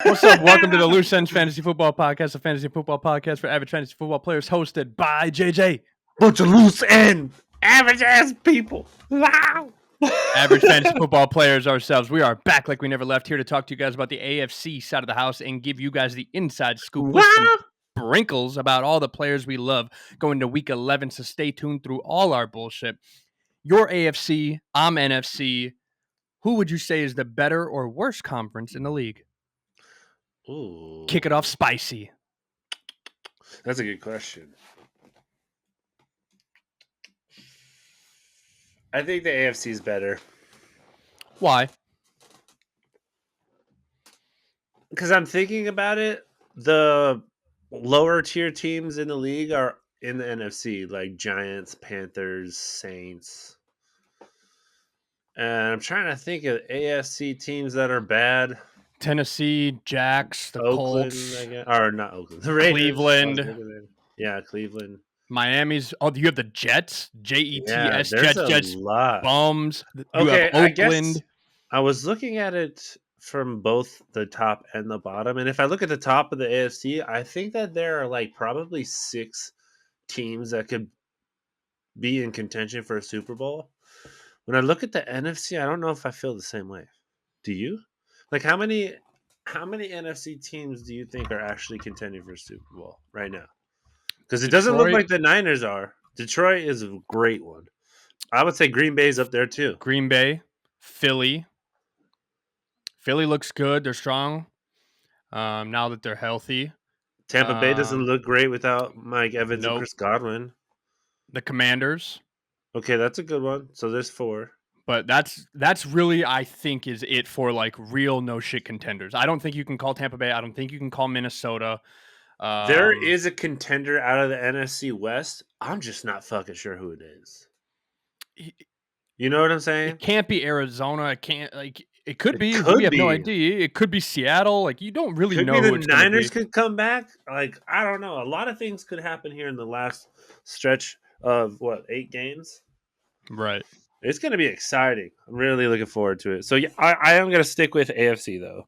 What's up? Welcome to the Loose Ends Fantasy Football Podcast, a fantasy football podcast for average fantasy football players, hosted by JJ. Bunch of loose end, average ass people. Wow. Average fantasy football players ourselves. We are back like we never left, here to talk to you guys about the AFC side of the house and give you guys the inside scoop with some Wow. sprinkles about all the players we love going to week 11. So stay tuned through all our bullshit. Your AFC, I'm NFC. Who would you say is the better or worse conference in the league? Ooh, Kick it off spicy. that's a good question. I think the AFC is better Why? because I'm thinking about it. The lower tier teams in the league are in the NFC, like Giants, Panthers, Saints. And I'm trying to think of AFC teams that are bad. Tennessee, Jacks, the Oakland, Colts, I guess. Or not Oakland. The Raiders. Cleveland. Yeah, Cleveland. Miami's. Oh, you have the Jets, Yeah, Jets, there's a Jets, lot. bums. You Okay, have I guess Oakland. I was looking at it from both the top and the bottom. And if I look at the top of the AFC, I think that there are like probably 6 teams that could be in contention for a Super Bowl. When I look at the NFC, I don't know if I feel the same way. Do you? Like how many NFC teams do you think are actually contending for a Super Bowl right now? Because it doesn't look Detroit, like the Niners are. Detroit is a great one. I would say Green Bay's up there too. Green Bay, Philly. Philly looks good. They're strong. Now that they're healthy. Tampa Bay doesn't look great without Mike Evans and Nope. Chris Godwin. The Commanders. Okay, that's a good one. So there's 4. But that's really, I think, is it for like real no shit contenders. I don't think you can call Tampa Bay. I don't think you can call Minnesota. There is a contender out of the NFC West. I'm just not fucking sure who it is. You know what I'm saying? It can't be Arizona. It can't like. It could be. Could We have no be. idea. It could be Seattle. Like you don't really Could know be who the it's going to be. Niners could come back. Like I don't know. A lot of things could happen here in the last stretch of 8 games. Right. It's going to be exciting. I'm really looking forward to it. So yeah, I am going to stick with AFC though.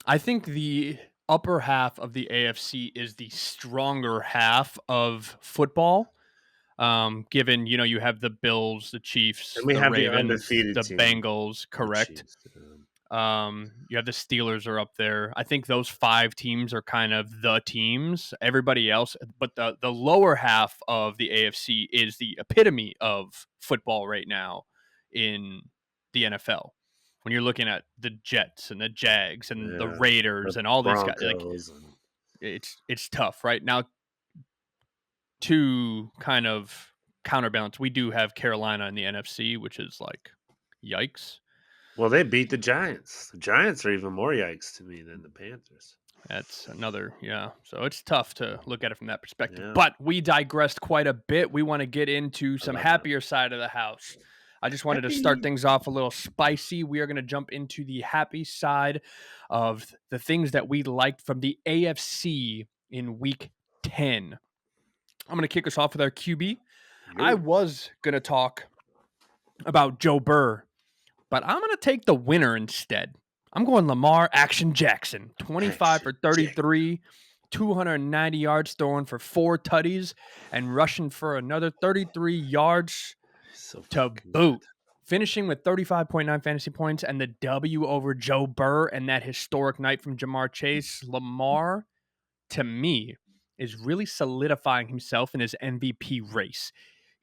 I think the upper half of the AFC is the stronger half of football. Given you have the Bills, the Chiefs, And we the have Ravens, the undefeated the team. Bengals, correct. You have the Steelers are up there. I think those 5 teams are kind of the teams. Everybody else, but the lower half of the AFC is the epitome of football right now in the NFL. When you're looking at the Jets and the Jags and the Raiders and all these guys, like it's tough right now. To kind of counterbalance, we do have Carolina in the NFC, which is like yikes. Well, they beat the Giants. The Giants are even more yikes to me than the Panthers. That's another, yeah. So it's tough to look at it from that perspective. Yeah. But we digressed quite a bit. We want to get into some happier side of the house. I just wanted to start things off a little spicy. We are going to jump into the happy side of the things that we liked from the AFC in week 10. I'm going to kick us off with our QB. I was going to talk about Joe Burr, but I'm going to take the winner instead. I'm going Lamar Action Jackson, 25 for 33, 290 yards, throwing for 4 tutties and rushing for another 33 yards to boot. Finishing with 35.9 fantasy points and the W over Joe Burr and that historic night from Jamar Chase. Lamar, to me, is really solidifying himself in his MVP race.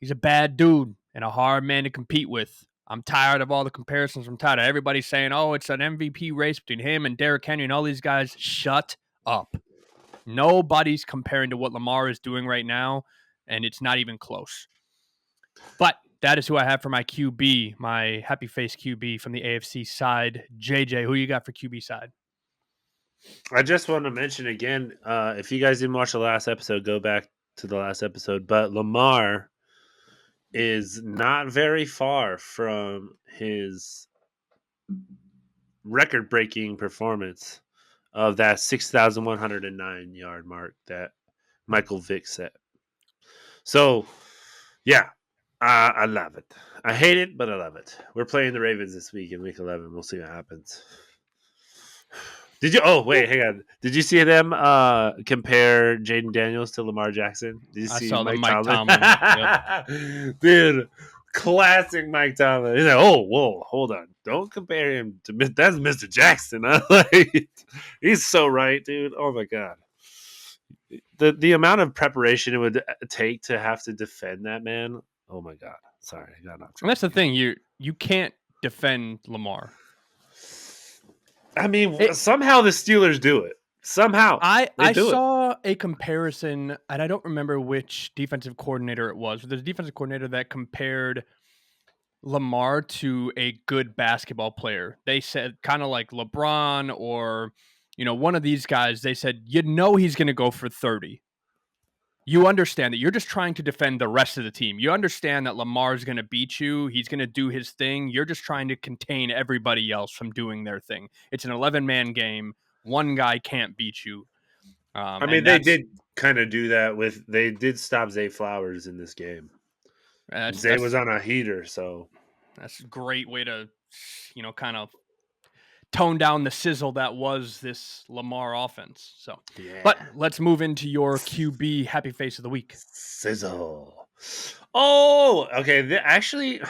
He's a bad dude and a hard man to compete with. I'm tired of all the comparisons. I'm tired of everybody saying, oh, it's an MVP race between him and Derrick Henry and all these guys. Shut up. Nobody's comparing to what Lamar is doing right now, and it's not even close. But that is who I have for my QB, my happy face QB from the AFC side. JJ, who you got for QB side? I just want to mention again, if you guys didn't watch the last episode, go back to the last episode. But Lamar is not very far from his record-breaking performance of that 6,109 yard mark that Michael Vick set. So, yeah, I love it. I hate it, but I love it. We're playing the Ravens this week in week 11. We'll see what happens. Did you? Oh wait, hang on. Did you see them compare Jaden Daniels to Lamar Jackson? Did you I see saw the Mike Mike Tomlin? Tomlin. Yep. Dude, classic Mike Tomlin. He's like, oh, whoa, hold on, don't compare him to that's Mr. Jackson. Huh? Like, he's so right, dude. Oh my god, the amount of preparation it would take to have to defend that man. Oh my god. Sorry, I got off And track that's the again. thing. You can't defend Lamar. I mean, It, somehow the Steelers do it. Somehow they I do it. saw a comparison, and I don't remember which defensive coordinator it was. But there's a defensive coordinator that compared Lamar to a good basketball player. They said kind of like LeBron or one of these guys. They said he's going to go for 30. You understand that you're just trying to defend the rest of the team. You understand that Lamar's going to beat you. He's going to do his thing. You're just trying to contain everybody else from doing their thing. It's an 11-man game. One guy can't beat you. I mean, And they that's did kind of do that with. They did stop Zay Flowers in this game. that's Zay was that's on a heater, so that's a great way to kind of tone down the sizzle that was this Lamar offense. So, but yeah, let's move into your QB happy face of the week. sizzle. Oh, okay. Actually,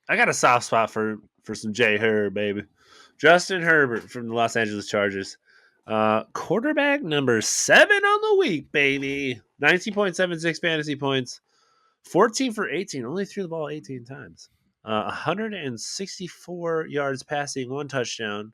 I got a soft spot for some J Herb, baby. Justin Herbert from the Los Angeles Chargers. Quarterback number 7 on the week, baby. 19.76 fantasy points. 14 for 18. Only threw the ball 18 times. 164 yards passing, 1 touchdown.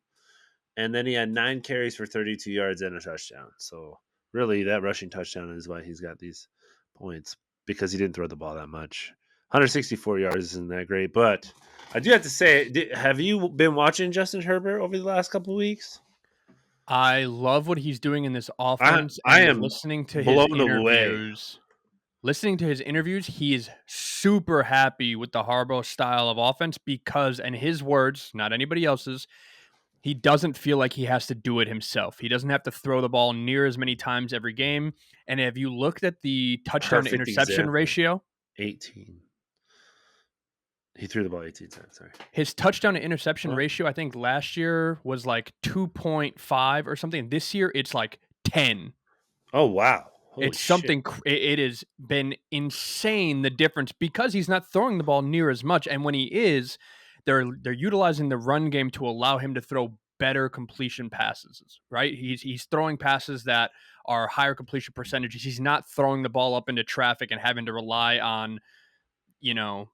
And then he had 9 carries for 32 yards and a touchdown. So really, that rushing touchdown is why he's got these points, because he didn't throw the ball that much. 164 yards isn't that great, but I do have to say, have you been watching Justin Herbert over the last couple of weeks? I love what he's doing in this I offense I and am listening to his blown away. interviews. Listening to his interviews, he is super happy with the Harbaugh style of offense because, in his words, not anybody else's, he doesn't feel like he has to do it himself. He doesn't have to throw the ball near as many times every game. And if you looked at the touchdown to Perfect interception example. ratio, 18. He threw the ball 18 times. Sorry. his touchdown to interception What? ratio, I think last year was like 2.5 or something. This year, it's like 10. Oh wow! Holy It's shit! something. It has been insane the difference because he's not throwing the ball near as much, and when he is, they're utilizing the run game to allow him to throw better completion passes. Right? He's throwing passes that are higher completion percentages. He's not throwing the ball up into traffic and having to rely on you know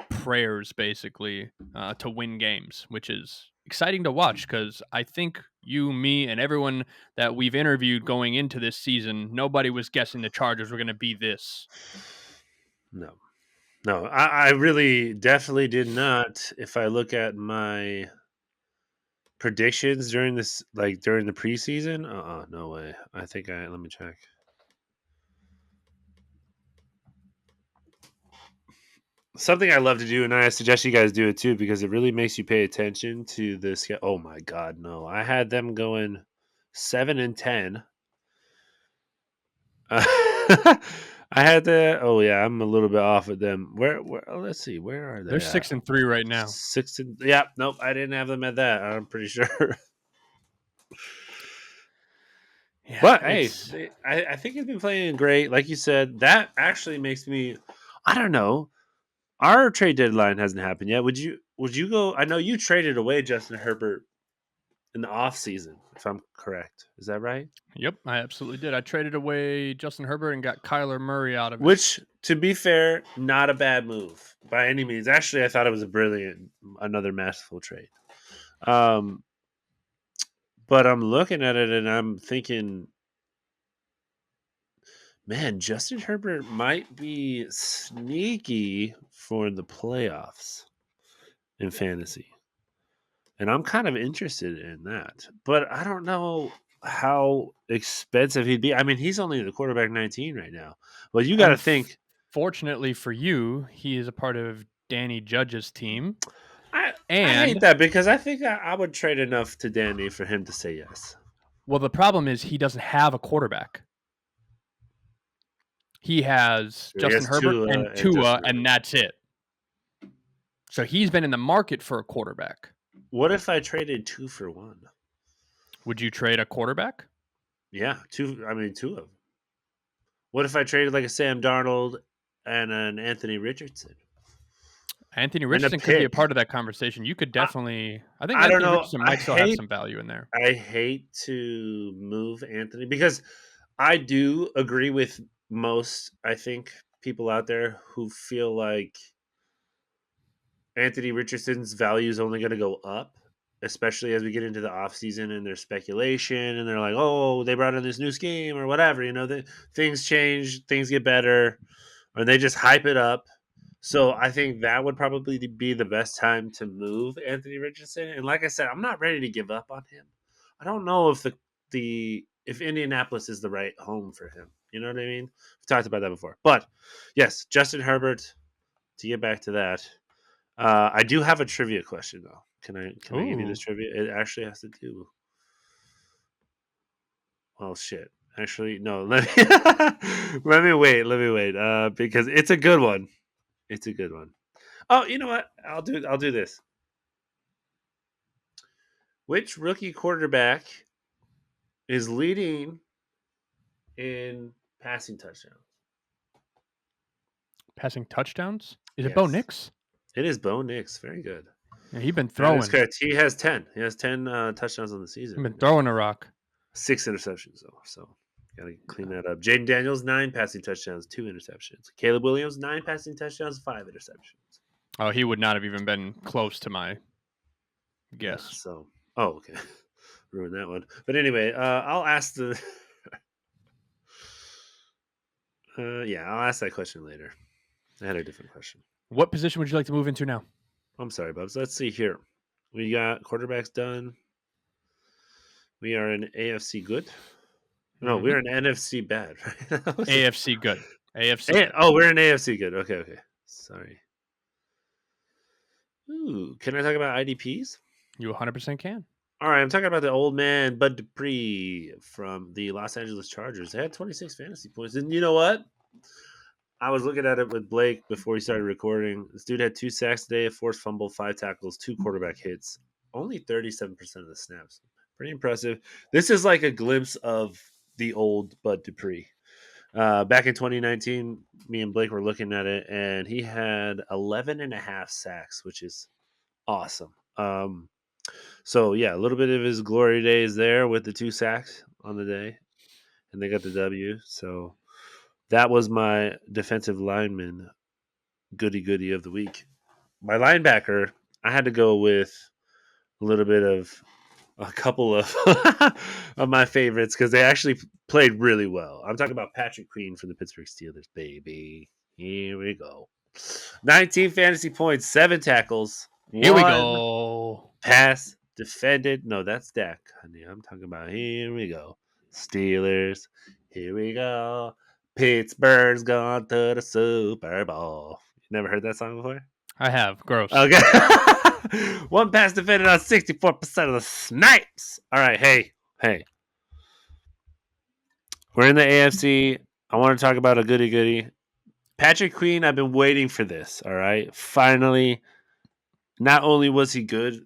prayers basically to win games, which is exciting to watch because I think you, me, and everyone that we've interviewed going into this season, nobody was guessing the Chargers were going to be this. No, no, I really definitely did not. If I look at my predictions during this, like during the preseason, no way. I think I let me check. Something I love to do, and I suggest you guys do it too, because it really makes you pay attention to this. Oh my god, no! I had them going 7-10. I had the. Oh yeah, I'm a little bit off with them. Where? Let's see. Where are They're they at? 6-3 right now. 6 and yeah. Nope, I didn't have them at that. I'm pretty sure. Yeah, But hey, it's I think he's been playing great. Like you said, that actually makes me. I don't know. Our trade deadline hasn't happened yet. Would you go? I know you traded away Justin Herbert in the off season, if I'm correct. Is that right? yep, I absolutely did. I traded away Justin Herbert and got Kyler Murray out of it. Which, to be fair, not a bad move by any means. Actually, I thought it was a brilliant, another masterful trade. Um, but I'm looking at it and I'm thinking, man, Justin Herbert might be sneaky for the playoffs in fantasy. And I'm kind of interested in that. But I don't know how expensive he'd be. I mean, he's only the quarterback 19 right now. Well, you got to think. Unfortunately for you, he is a part of Danny Judge's team. I hate And, that because I think I would trade enough to Danny for him to say yes. well, the problem is he doesn't have a quarterback. He has He Justin has Herbert and Tua and Tua, Justin and Herbert. that's it. So he's been in the market for a quarterback. What if I traded 2 for 1? Would you trade a quarterback? Yeah, two. I mean, two of them. What if I traded like a Sam Darnold and an Anthony Richardson Anthony and a Richardson could be a pick? part of that conversation. You could I, definitely. I think I don't Anthony know. Richardson might still have some value in there. I hate to move Anthony because I do agree with most. I think people out there who feel like Anthony Richardson's value is only going to go up, especially as we get into the offseason and there's speculation and they're like, oh, they brought in this new scheme or whatever. Things change, things get better, or they just hype it up. So I think that would probably be the best time to move Anthony Richardson. And like I said, I'm not ready to give up on him. I don't know if the if Indianapolis is the right home for him. You know what I mean? We've talked about that before. But yes, Justin Herbert, to get back to that. I do have a trivia question though. Can I give you this Ooh, trivia? It actually has to do. Well, shit. Actually, no. Let me let me wait. Let me wait. Because it's a good one. It's a good one. Oh, you know what? I'll do this. Which rookie quarterback is leading in passing touchdowns? passing touchdowns. Is it Bo Yes, Nix? it is Bo Nix. Very good. Yeah, he's been That is throwing. correct. He has 10. He has 10 touchdowns on the season He's been right now. throwing a rock. 6 interceptions though, so gotta clean Yeah. that up. Jaden Daniels 9 passing touchdowns, 2 interceptions. Caleb Williams 9 passing touchdowns, 5 interceptions. Oh, he would not have even been close to my Yeah, guess. so okay, ruined that one. But anyway, I'll ask the yeah, I'll ask that question later. I had a different question. What position would you like to move into now? I'm sorry, Bubs. Let's see here. We got quarterbacks done. We are in AFC good. No, Mm-hmm. we're in NFC bad. Right? AFC good. AFC good. Oh, we're in AFC good. Okay, okay. Sorry. Ooh, can I talk about IDPs? You 100% can. All right, I'm talking about the old man Bud Dupree from the Los Angeles Chargers. They had 26 fantasy points, and you know what? I was looking at it with Blake before we started recording. This dude had 2 sacks today, a forced fumble, 5 tackles, 2 quarterback hits, only 37% of the snaps. Pretty impressive. This is like a glimpse of the old Bud Dupree. Back in 2019, me and Blake were looking at it, and he had 11 and a half sacks, which is awesome. So yeah, a little bit of his glory days there with the 2 sacks on the day, and they got the W. So that was my defensive lineman goody goody of the week. My linebacker, I had to go with a little bit of a couple of of my favorites because they actually played really well. I'm talking about Patrick Queen from the Pittsburgh Steelers, baby. Here we go. 19 fantasy points, 7 tackles, Here we one go. pass defended. No, that's Dak, honey. I'm talking about here we go. Steelers. Here we go. Pittsburgh's gone to the Super Bowl. You never heard that song before? I have. Gross. Okay. One pass defended on 64% of the snipes. All right. Hey. We're in the AFC. I want to talk about a goody goody. Patrick Queen, I've been waiting for this. All right. Finally, not only was he good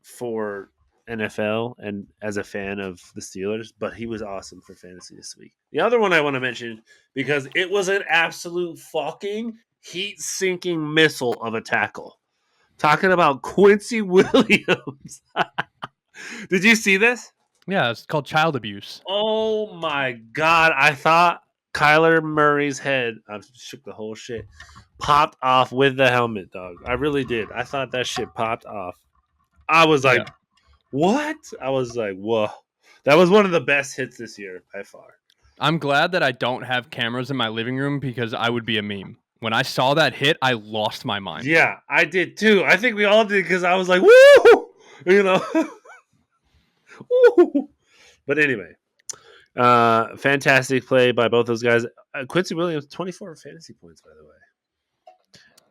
for NFL and as a fan of the Steelers, but he was awesome for fantasy this week. The other one I want to mention because it was an absolute fucking heat sinking missile of a tackle. Talking about Quincy Williams. Did you see this? Yeah, it's called child abuse. Oh my god! I thought Kyler Murray's head. I shook the whole shit. Popped off with the helmet, dog. I really did. I thought that shit popped off. I was Yeah. like, what? I was like, whoa. That was one of the best hits this year by far. I'm glad that I don't have cameras in my living room because I would be a meme. When I saw that hit, I lost my mind. Yeah, I did too. I think we all did because I was like, woo! You know? Woo! But anyway, fantastic play by both those guys. Quincy Williams, 24 fantasy points, by the way.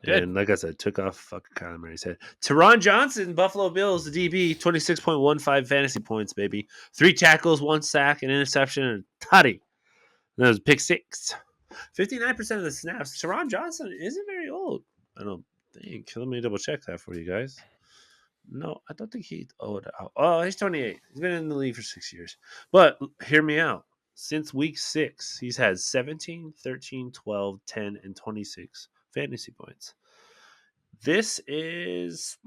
Did. And like I said, took off fucking Kyler Murray's head. Teron Johnson, Buffalo Bills, the DB, 26.15 fantasy points, baby. 3 tackles, 1 sack, an interception, and a tutty. That was pick 6. 59% of the snaps. Teron Johnson isn't very old, I don't think. Let me double check that for you guys. No, I don't think he owed out. Oh, he's 28. He's been in the league for 6 years. But hear me out. Since week 6, he's had 17, 13, 12, 10, and 26 fantasy points. This is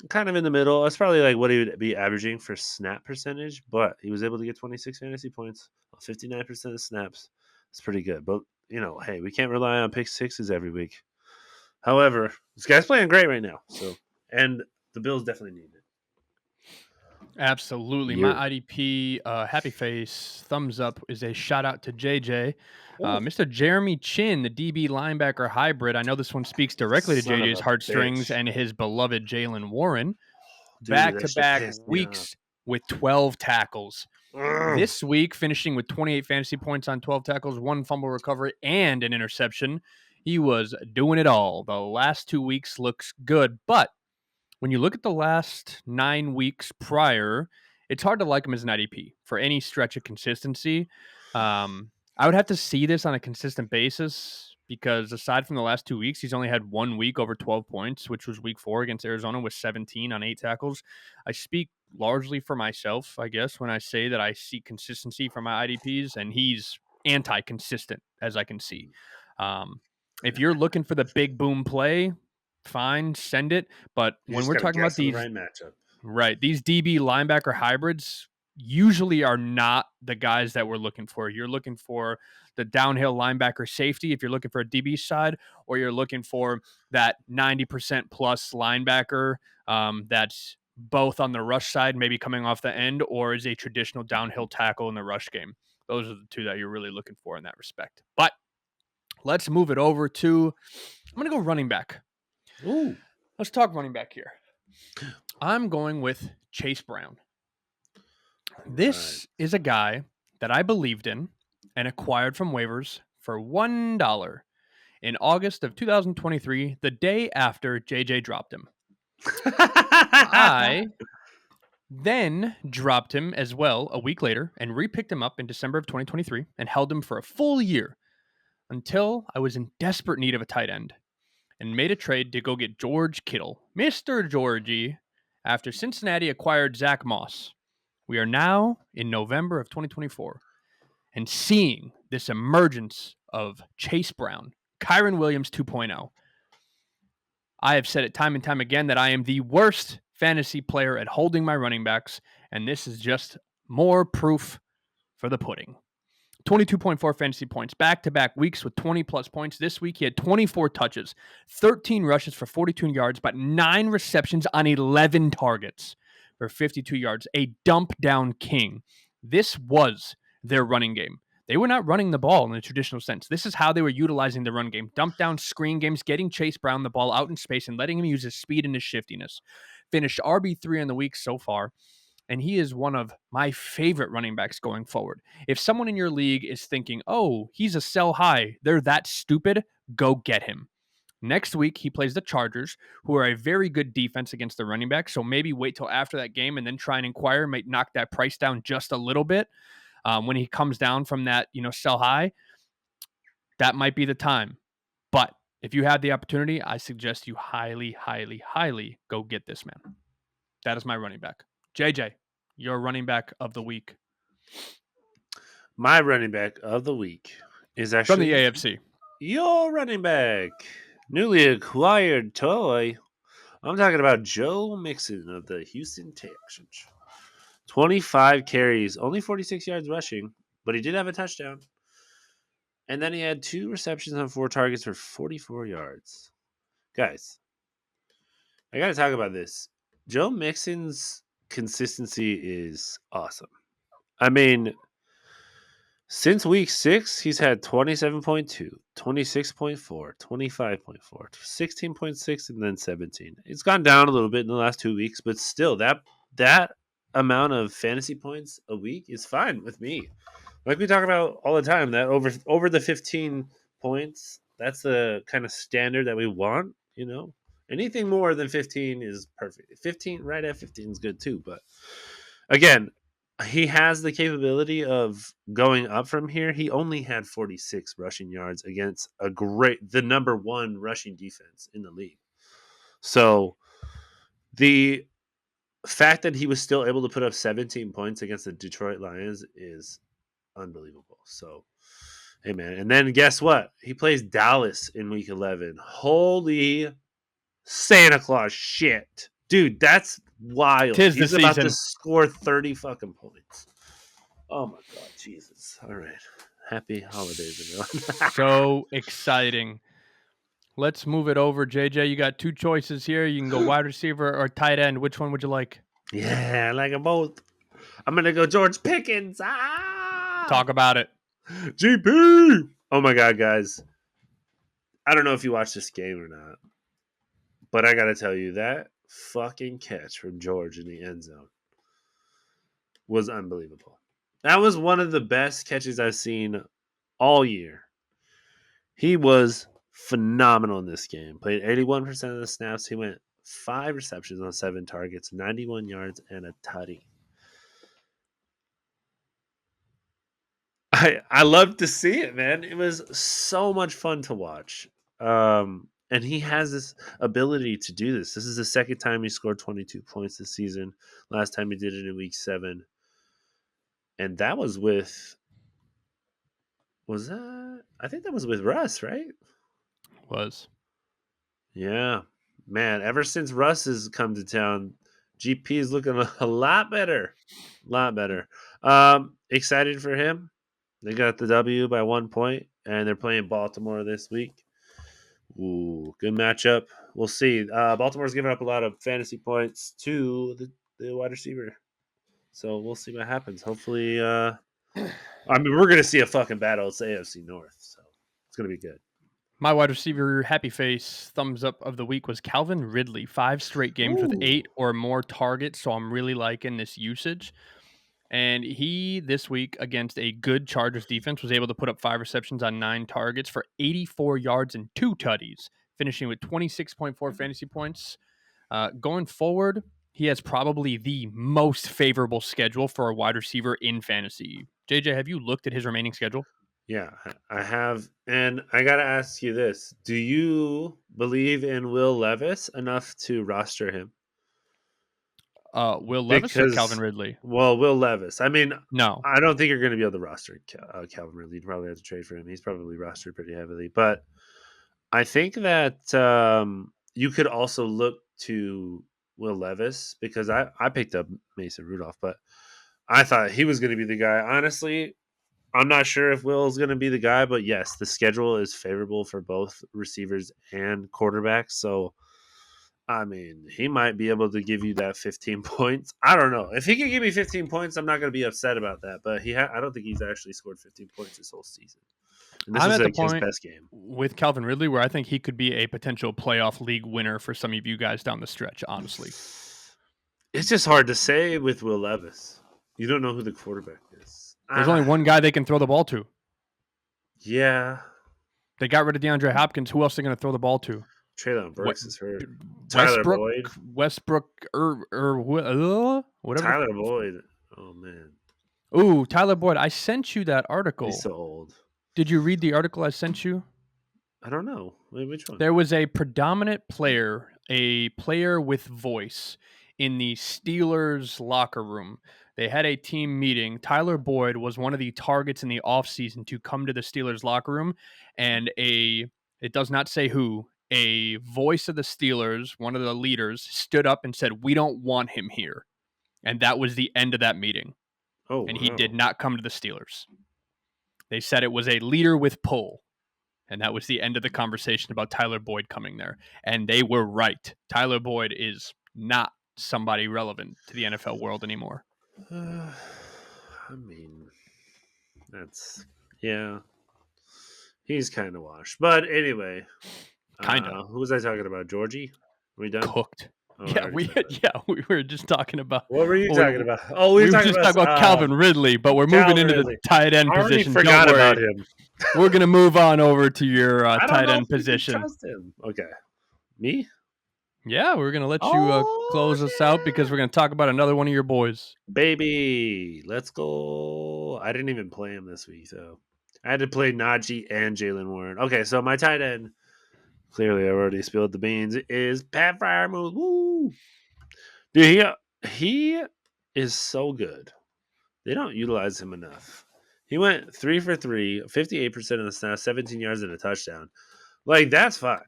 kind of in the middle. That's probably like what he would be averaging for snap percentage, but he was able to get 26 fantasy points on 59% of snaps. It's pretty good. But, hey, we can't rely on pick sixes every week. However, this guy's playing great right now. And the Bills definitely need it. Absolutely. My You. IDP, happy face, thumbs up is a shout out to JJ. Oh, Mr. Jeremy Chin, the DB linebacker hybrid. I know this one speaks directly to son of JJ's a heartstrings bitch. and his beloved Jalen Warren. Dude, Back that to shit back pissed me off. weeks with 12 tackles. Ugh. This week, finishing with 28 fantasy points on 12 tackles, one fumble recovery, and an interception. He was doing it all. The last 2 weeks looks good, but when you look at the last 9 weeks prior, it's hard to like him as an IDP for any stretch of consistency. I would have to see this on a consistent basis because aside from the last 2 weeks, he's only had 1 week over 12 points, which was week 4 against Arizona with 17 on 8 tackles. I speak largely for myself, I guess, when I say that I see consistency from my IDPs, and he's anti consistent as I can see. Um, if you're looking for the big boom play, fine, send it. But You when just we're got to talking about guess on the these, right matchup. right, these DB linebacker hybrids usually are not the guys that we're looking for. You're looking for the downhill linebacker safety if you're looking for a DB side, or you're looking for that 90% plus linebacker that's both on the rush side, maybe coming off the end, or is a traditional downhill tackle in the rush game. Those are the two that you're really looking for in that respect. But let's move it over to, I'm going to go running back. Ooh. Let's talk running back here. I'm going with Chase Brown. Right. This is a guy that I believed in and acquired from waivers for $1 in August of 2023, the day after JJ dropped him. I then dropped him as well a week later and repicked him up in December of 2023 and held him for a full year until I was in desperate need of a tight end and made a trade to go get George Kittle, Mr. Georgie, after Cincinnati acquired Zach Moss. We are now in November of 2024 and seeing this emergence of Chase Brown, Kyron Williams 2.0. I have said it time and time again that I am the worst fantasy player at holding my running backs, and this is just more proof for the pudding. 22.4 fantasy points, back-to-back weeks with 20-plus points. This week, he had 24 touches, 13 rushes for 42 yards, but 9 receptions on 11 targets for 52 yards. A dump-down king. This was their running game. They were not running the ball in the traditional sense. This is how they were utilizing the run game. Dump down screen games, getting Chase Brown the ball out in space and letting him use his speed and his shiftiness. Finished RB3 in the week so far, and he is one of my favorite running backs going forward. If someone in your league is thinking, oh, he's a sell high, they're that stupid, go get him. Next week, he plays the Chargers, who are a very good defense against the running back. So maybe wait till after that game and then try and inquire, might knock that price down just a little bit. When he comes down from that, sell high, that might be the time. But if you have the opportunity, I suggest you highly, highly, highly go get this man. That is my running back. JJ, your running back of the week. My running back of the week is From the actually AFC. your running back. Newly acquired toy. I'm talking about Joe Mixon of the Houston Texans. 25 carries, only 46 yards rushing, but he did have a touchdown. And then he had 2 receptions on 4 targets for 44 yards. Guys, I got to talk about this. Joe Mixon's consistency is awesome. I mean, since week 6, he's had 27.2, 26.4, 25.4, 16.6, and then 17. It's gone down a little bit in the last 2 weeks, but still, that amount of fantasy points a week is fine with me. Like we talk about all the time, that over the 15 points, that's the kind of standard that we want. Anything more than 15 is perfect. 15, right at 15 is good too. But again, he has the capability of going up from here. He only had 46 rushing yards against the number 1 rushing defense in the league. So The fact that he was still able to put up 17 points against the Detroit Lions is unbelievable. So, hey man, and then guess what? He plays Dallas in Week 11. Holy Santa Claus shit, dude, that's wild. Tis the He's about to season. score 30 fucking points. Oh my god, Jesus! All right, happy holidays, everyone. So exciting. Let's move it over. JJ, you got two choices here. You can go wide receiver or tight end. Which one would you like? Yeah, I like them both. I'm gonna go George Pickens. Ah, Talk about it. GP. Oh my god, guys! I don't know if you watched this game or not, but I gotta tell you that fucking catch from George in the end zone was unbelievable. That was one of the best catches I've seen all year. He was phenomenal in this game. Played 81% of the snaps. He went 5 receptions on 7 targets, 91 yards, and a tutty. I love to see it, man. It was so much fun to watch. And he has this ability to do this. This is the second time he scored 22 points this season. Last time he did it in week 7. And that was I think that was with Russ, right? Was. Yeah. Man, ever since Russ has come to town, GP is looking a lot better. A lot better. Excited for him. They got the W by 1 point, and they're playing Baltimore this week. Ooh, good matchup. We'll see. Baltimore's giving up a lot of fantasy points to the wide receiver. So we'll see what happens. Hopefully, I mean, we're going to see a fucking battle. It's the AFC North, so it's going to be good. My wide receiver happy face thumbs up of the week was Calvin Ridley. 5 straight games with Ooh. 8 or more targets, so I'm really liking this usage. And he, this week, against a good Chargers defense, was able to put up 5 receptions on 9 targets for 84 yards and 2 tutties, finishing with 26.4 fantasy points. Going forward, he has probably the most favorable schedule for a wide receiver in fantasy. JJ, have you looked at his remaining schedule? Yeah, I have. And I got to ask you this. Do you believe in Will Levis enough to roster him? Will Levis or Calvin Because, Ridley? well, Will Levis. I mean, No. I don't think you're going to be able to roster Calvin Ridley. You'd probably have to trade for him. He's probably rostered pretty heavily. But I think that you could also look to Will Levis because I picked up Mason Rudolph, but I thought he was going to be the guy. Honestly, I'm not sure if Will's going to be the guy, but yes, the schedule is favorable for both receivers and quarterbacks. So, I mean, he might be able to give you that 15 points. I don't know. If he can give me 15 points, I'm not going to be upset about that. But I don't think he's actually scored 15 points this whole season. And this I'm was at the like his point best game. with Calvin Ridley where I think he could be a potential playoff league winner for some of you guys down the stretch, honestly. It's just hard to say with Will Levis. You don't know who the quarterback is. There's only one guy they can throw the ball to. Yeah. They got rid of DeAndre Hopkins. Who else are they going to throw the ball to? Traylon Burks is hurt. Tyler Westbrook, Boyd. whatever. Tyler Boyd. Oh, man. Ooh, Tyler Boyd. I sent you that article. He's so old. Did you read the article I sent you? I don't know. Wait, which one? There was a predominant player, a player with voice in the Steelers locker room. They had a team meeting. Tyler Boyd was one of the targets in the offseason to come to the Steelers locker room, and it does not say who, a voice of the Steelers, one of the leaders, stood up and said, "We don't want him here." And that was the end of that meeting. Oh, And he did wow. not come to the Steelers. They said it was a leader with pull. And that was the end of the conversation about Tyler Boyd coming there. And they were right. Tyler Boyd is not somebody relevant to the NFL world anymore. I mean, that's, yeah. He's kind of washed. But anyway, Kinda who was I talking about? Georgie? Are we done? cooked. Oh, I Yeah, already we said that. yeah we were just talking about. What were you Well, talking about? Oh, we were we were talking just about talking about Calvin Ridley, but we're moving Calvin into the Ridley. tight end I already position. forgot Don't worry, about him. we're gonna move on over to your I don't tight know end if we can position. trust him. Okay. Me? Yeah, we're gonna let you Oh, close us out because we're gonna talk about another one of your boys. baby. Let's go. I didn't even play him this week, though. I had to play Najee and Jalen Warren. Okay, so my tight end, clearly I already spilled the beans, is Pat Fryermuth. Woo! Dude, he is so good. They don't utilize him enough. He went 3 for 3, 58% of the snaps, 17 yards and a touchdown. Like, that's fine.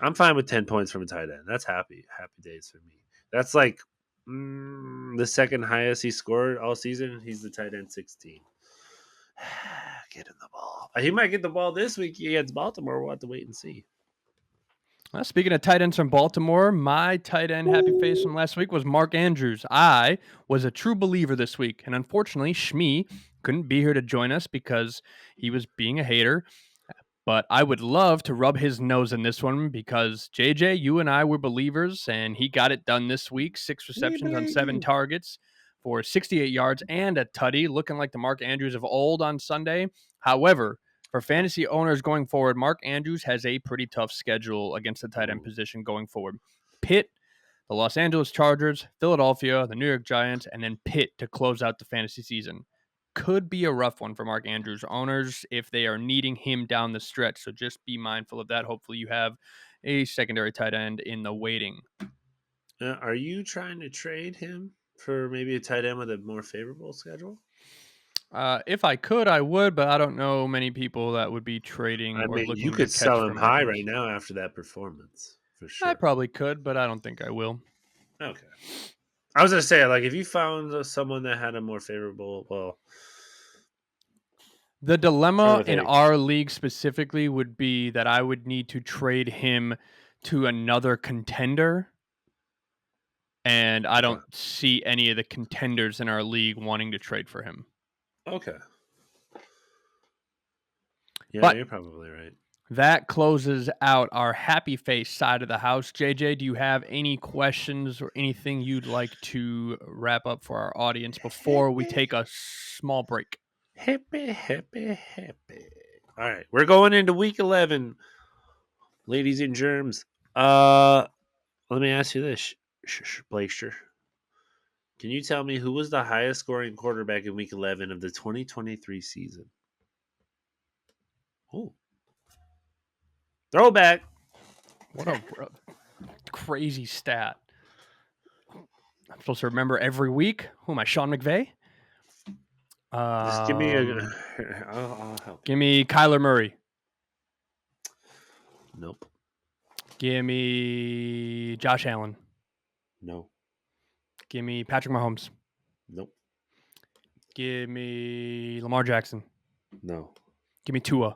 I'm fine with 10 points from a tight end. That's happy days for me. That's like the second highest he scored all season. He's the tight end 16. Get him the ball. He might get the ball this week against Baltimore. We'll have to wait and see. Speaking of tight ends from Baltimore, my tight end happy face from last week was Mark Andrews. I was a true believer this week, and unfortunately, Shmee couldn't be here to join us because he was being a hater. But I would love to rub his nose in this one because JJ, you and I were believers, and he got it done this week. 6 We receptions on believe 7 you. targets for 68 yards and a tutty, looking like the Mark Andrews of old on Sunday. However, for fantasy owners going forward, Mark Andrews has a pretty tough schedule against the tight end position going forward. Pitt, the Los Angeles Chargers, Philadelphia, the New York Giants, and then Pitt to close out the fantasy season. Could be a rough one for Mark Andrews owners if they are needing him down the stretch. So just be mindful of that. Hopefully, you have a secondary tight end in the waiting. Are you trying to trade him for maybe a tight end with a more favorable schedule? If I could, I would, but I don't know many people that would be trading I or mean, you looking to could catch sell for him Mark high Andrews. right now after that performance, for I sure. probably could, but I don't think I will. Okay. I was gonna say, like, if you found someone that had a more favorable, well, The trying dilemma to in think. our league specifically would be that I would need to trade him to another contender. And I Okay. don't see any of the contenders in our league wanting to trade for him. Okay. Yeah, But you're probably right. that closes out our happy face side of the house. JJ, do you have any questions or anything you'd like to wrap up for our audience before we Hippie, take a small break? hippie, hippie, hippie. All right, we're going into week 11, ladies and germs. Let me ask you this, Blakester. Can you tell me who was the highest scoring quarterback in week 11 of the 2023 season? Oh, throwback. What a crazy stat. I'm supposed to remember every week. Who am I, Sean McVay? Just give me a. Um, I'll help you. Give me Kyler Murray. Nope. Give me Josh Allen. No. Give me Patrick Mahomes. Nope. Give me Lamar Jackson. No. Give me Tua.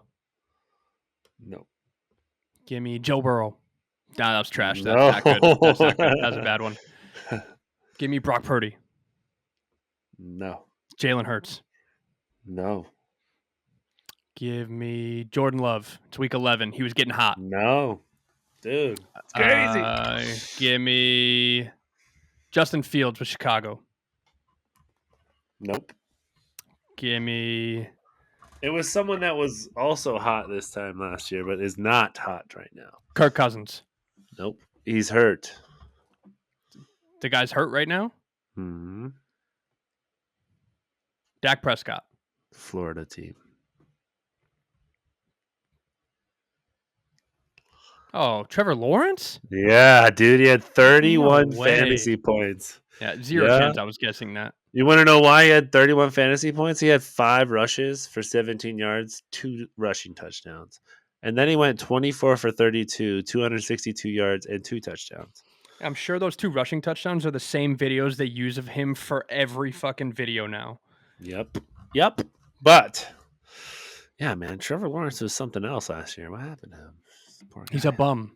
No. Give me Joe Burrow. Nah, that was trash. That's No. not good. That's not good. That's a bad one. Give me Brock Purdy. No. Jalen Hurts. No. Give me Jordan Love. It's week 11. He was getting hot. No. Dude, it's crazy. Give me Justin Fields with Chicago. Nope. Give me It was someone that was also hot this time last year, but is not hot right now. Kirk Cousins. Nope. He's hurt. The guy's hurt right now. Hmm. Dak Prescott. Florida team. Oh, Trevor Lawrence? Yeah, dude. He had 31 No way. fantasy points. Yeah, zero Yeah. chance I was guessing that. You want to know why he had 31 fantasy points? He had 5 rushes for 17 yards, 2 rushing touchdowns. And then he went 24 for 32, 262 yards, and 2 touchdowns. I'm sure those 2 rushing touchdowns are the same videos they use of him for every fucking video now. Yep. Yep. But, yeah, man, Trevor Lawrence was something else last year. What happened to him? Poor guy. He's a bum.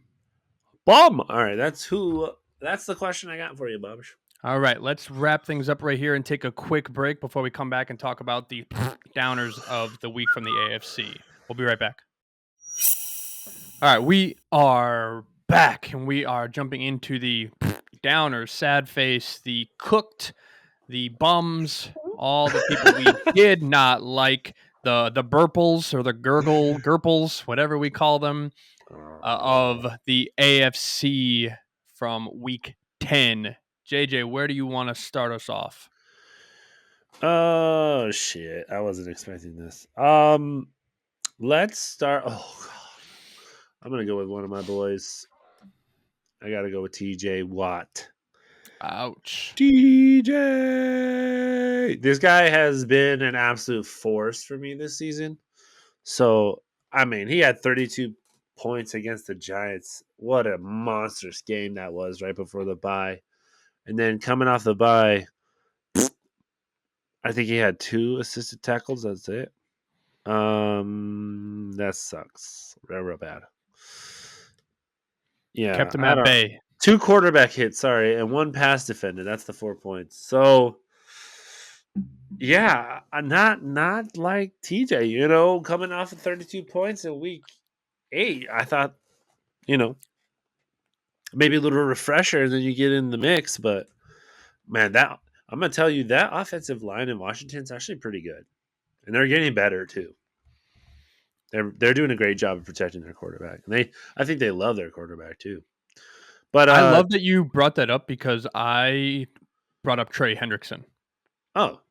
Bum. All right, that's the question I got for you, Bubs. All right, let's wrap things up right here and take a quick break before we come back and talk about the downers of the week from the AFC. We'll be right back. All right, we are back and we are jumping into the downers, sad face, the cooked, the bums, all the people we did not like, the burples or the gurples, whatever we call them, of the AFC from week 10. JJ, where do you want to start us off? Oh shit! I wasn't expecting this. Let's start. Oh god, I'm gonna go with one of my boys. I gotta go with TJ Watt. Ouch. DJ. This guy has been an absolute force for me this season. So, I mean, he had 32 points against the Giants. What a monstrous game that was right before the bye. And then coming off the bye, I think he had 2 assisted tackles. That's it. That sucks. Real bad. Yeah, Kept him I at don't. bay. 2 quarterback hits, sorry, and 1 pass defended. That's the 4 points. So, yeah, not like TJ, coming off of 32 points in week 8. I thought, you know, maybe a little refresher, and then you get in the mix. But man, that I'm gonna tell you that offensive line in Washington's actually pretty good, and they're getting better too. They're doing a great job of protecting their quarterback, and I think they love their quarterback too. But I love that you brought that up because I brought up Trey Hendrickson. oh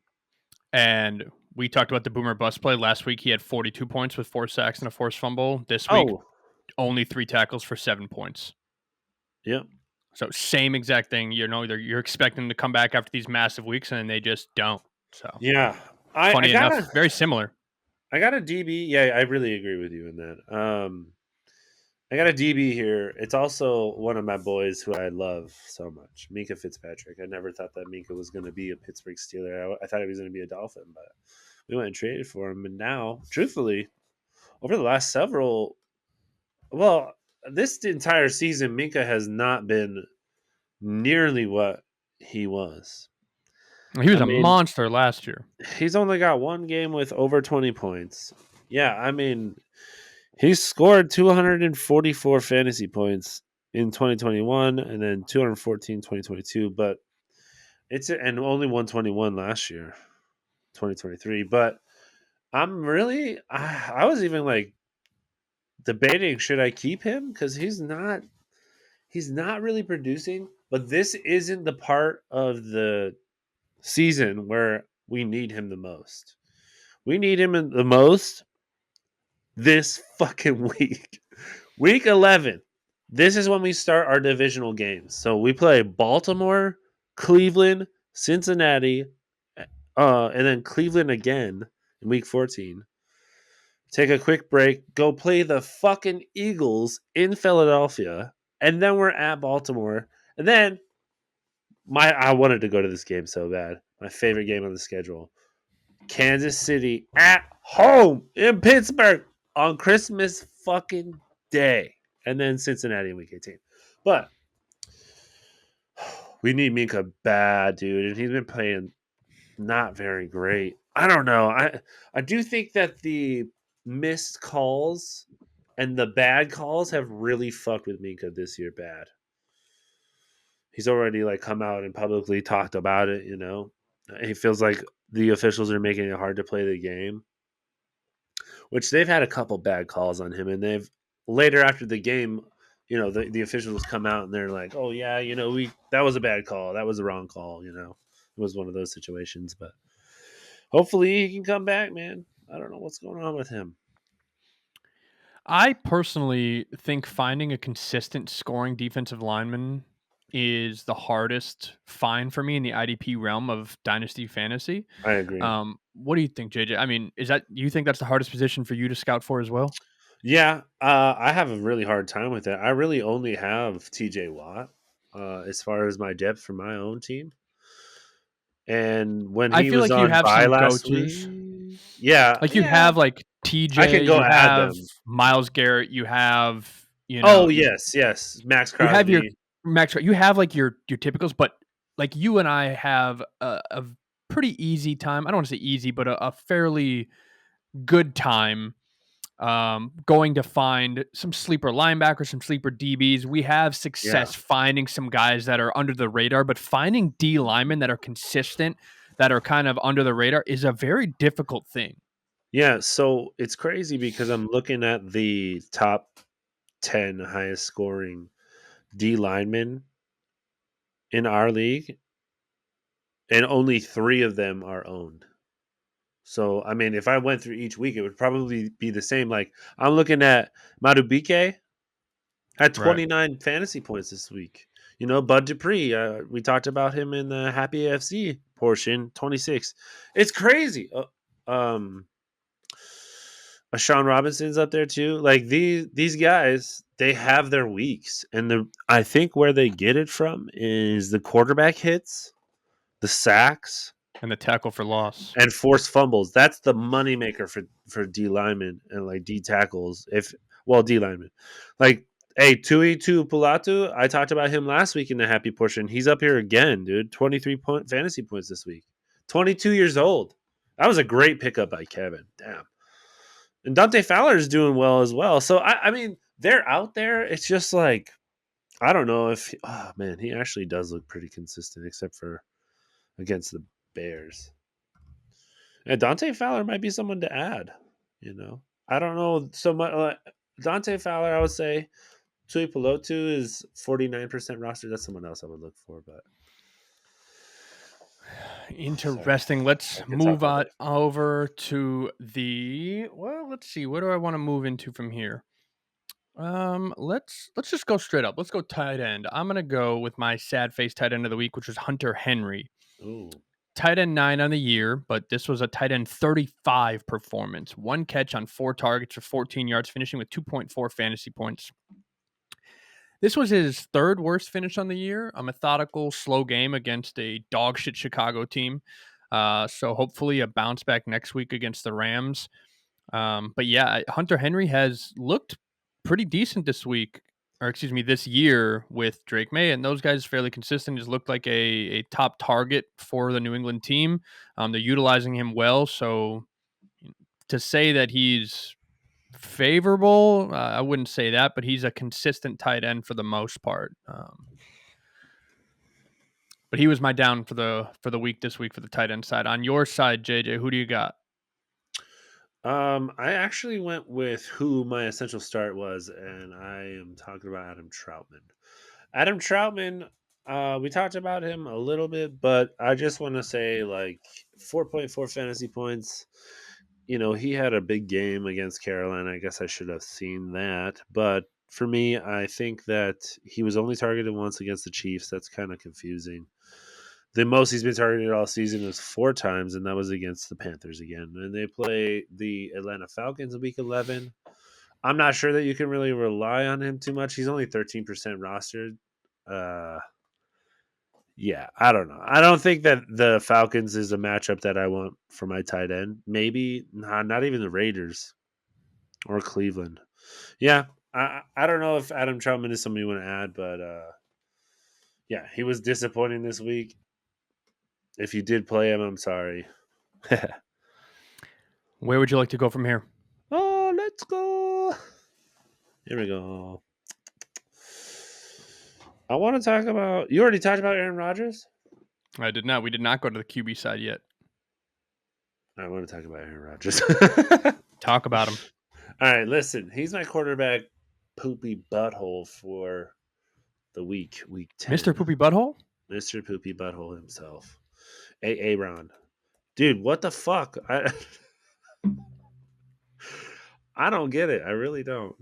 And we talked about the boomer bust play. Last week, he had 42 points with 4 sacks and a forced fumble. This week, oh only 3 tackles for 7 points. yeah So same exact thing. You're expecting them to come back after these massive weeks, and they just don't. So yeah. I funny enough, gotta very similar. I got a DB. Yeah, I really agree with you in that. I got a DB here. It's also one of my boys who I love so much, Minka Fitzpatrick. I never thought that Minka was going to be a Pittsburgh Steeler. I thought he was going to be a Dolphin, but we went and traded for him. And now, truthfully, over the last this entire season, Minka has not been nearly what he was. He I was a mean, monster last year. he's only got 1 game with over 20 points. Yeah, I mean, he scored 244 fantasy points in 2021 and then 214 2022, but and only 121 last year, 2023. But I was even like debating, should I keep him, cuz he's not really producing, but this isn't the part of the season where we need him the most. We need him the most this fucking week. Week 11. This is when we start our divisional games. So we play Baltimore, Cleveland, Cincinnati, and then Cleveland again in week 14. Take a quick break, go play the fucking Eagles in Philadelphia, and then we're at Baltimore. And then I wanted to go to this game so bad. My favorite game on the schedule. Kansas City at home in Pittsburgh on Christmas fucking Day. And then Cincinnati in week 18. But we need Minka bad, dude. And he's been playing not very great. I don't know. I do think that the missed calls and the bad calls have really fucked with Minka this year bad. He's already like come out and publicly talked about it. He feels like the officials are making it hard to play the game, which they've had a couple bad calls on him, and they've later after the game, the officials come out and they're like, "Oh yeah, we that was a bad call, that was the wrong call." It was one of those situations, but hopefully he can come back, man. I don't know what's going on with him. I personally think finding a consistent scoring defensive lineman is the hardest find for me in the IDP realm of dynasty fantasy. I agree. What do you think, JJ? I mean, you think that's the hardest position for you to scout for as well? Yeah, I have a really hard time with it. I really only have TJ Watt as far as my depth for my own team. And when I he feel was like you on have bye some last go-tos. week, yeah, Like you yeah, have like I could TJ, go you add have them. Miles Garrett, you have, Oh yes, yes, Max you have your Crosby. Max, you have like your typicals, but like you and I have a pretty easy time. I don't want to say easy, but a fairly good time going to find some sleeper linebackers, some sleeper DBs. We have Yeah, success finding some guys that are under the radar, but finding D linemen that are consistent, that are kind of under the radar is a very difficult thing. yeah. So it's crazy because I'm looking at the top 10 highest scoring D linemen in our league, and only 3 of them are owned. So I mean, if I went through each week, it would probably be the same. Like I'm looking at Madubike had Right. 29 fantasy points this week. Bud Dupree. We talked about him in the Happy AFC portion, 26. It's crazy. Sean Robinson's up there too. Like these guys, they have their weeks, and I think where they get it from is the quarterback hits, the sacks, And the tackle for loss. and forced fumbles. That's the moneymaker for D linemen and like D tackles. D linemen, like hey Tui Pulatu. I talked about him last week in the happy portion. He's up here again, dude. 23 fantasy points this week. 22 years old. That was a great pickup by Kevin. Damn. And Dante Fowler is doing well as well. So I mean, they're out there. It's just like I don't know if oh man, he actually does look pretty consistent, except for against the Bears. And Dante Fowler might be someone to add. I don't know so much. Dante Fowler, I would say Tui Pelotu is 49% roster. That's someone else I would look for, but sorry. Interesting. I Let's could talk move all on day. over to let's see. What do I want to move into from here? Let's just go straight up. Let's go tight end. I'm gonna go with my sad face tight end of the week, which was Hunter Henry. Ooh. Tight end 9 on the year, but this was a tight end 35 performance. One catch on 4 targets for 14 yards, finishing with 2.4 fantasy points. This was his third worst finish on the year. A methodical, slow game against a dog shit Chicago team. So hopefully a bounce back next week against the Rams. But yeah, Hunter Henry has looked pretty decent this week, or excuse me, this year with Drake May, and those guys fairly consistent. Just looked like a top target for the New England team. They're utilizing him well, so to say that he's favorable, I wouldn't say that, but he's a consistent tight end for the most part. But he was my down for the week this week for the tight end side. On your side, JJ, who do you got? I actually went with who my essential start was, and I am talking about Adam Troutman. Adam Troutman, we talked about him a little bit, but I just want to say like 4.4 fantasy points. He had a big game against Carolina. I guess I should have seen that. But for me, I think that he was only targeted once against the Chiefs. That's kind of confusing. The most he's been targeted all season was 4 times, and that was against the Panthers again. And they play the Atlanta Falcons in week 11. I'm not sure that you can really rely on him too much. He's only 13% rostered. Uh, yeah, I don't know. I don't think that the Falcons is a matchup that I want for my tight end. Maybe not even the Raiders or Cleveland. Yeah, I don't know if Adam Troutman is something you want to add, but yeah, he was disappointing this week. If you did play him, I'm sorry. Where would you like to go from here? Oh, let's go. Here we go. I want to talk about. You already talked about Aaron Rodgers? I did not. We did not go to the QB side yet. I want to talk about Aaron Rodgers. Talk about him. All right, listen. He's my quarterback poopy butthole for the week 10. Mr. Poopy Butthole? Mr. Poopy Butthole himself. Aaron. Dude, what the fuck? I don't get it. I really don't.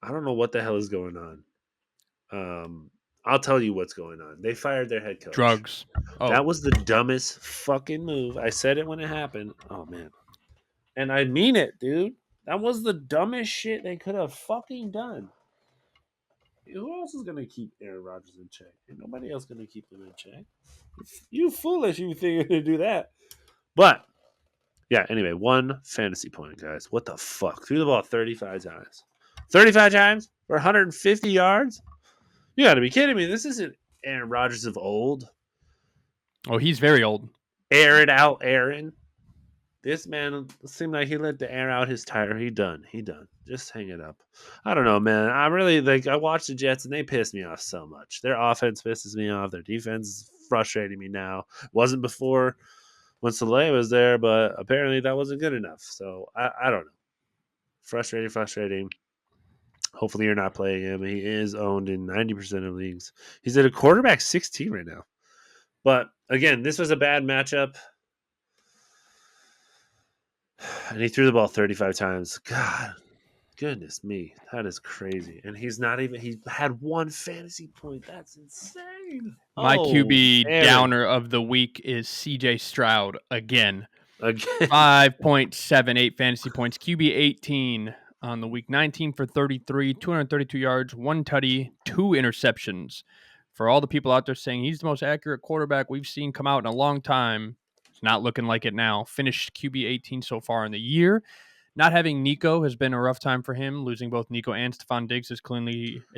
I don't know what the hell is going on. I'll tell you what's going on. They fired their head coach. Drugs. Oh, That was the dumbest fucking move. I said it when it happened. Oh man. And I mean it, dude. That was the dumbest shit they could have fucking done. Who else is gonna keep Aaron Rodgers in check? Ain't nobody else gonna keep him in check. You foolish, you think you're gonna do that. But yeah, anyway, 1 fantasy point, guys. What the fuck? Threw the ball 35 times. 35 times for 150 yards? You gotta be kidding me. This isn't Aaron Rodgers of old. oh, he's very old. Air it out, Aaron. This man seemed like he let the air out his tire. He done. Just hang it up. I don't know, man. I really I watched the Jets and they pissed me off so much. Their offense pisses me off. Their defense is frustrating me now. Wasn't before when Soleil was there, but apparently that wasn't good enough. So I don't know. Frustrating. Hopefully you're not playing him. He is owned in 90% of leagues. He's at a quarterback 16 right now. But again, this was a bad matchup. And he threw the ball 35 times. God. Goodness me, that is crazy. And he had one fantasy point. That's insane. My Oh, QB Aaron. downer of the week is CJ Stroud again. Again. 5.78 fantasy points. QB 18 on the week. 19 for 33, 232 yards, one tutty, two interceptions. For all the people out there saying he's the most accurate quarterback we've seen come out in a long time, it's not looking like it now. Finished QB 18 so far in the year. Not having Nico has been a rough time for him. Losing both Nico and Stephon Diggs has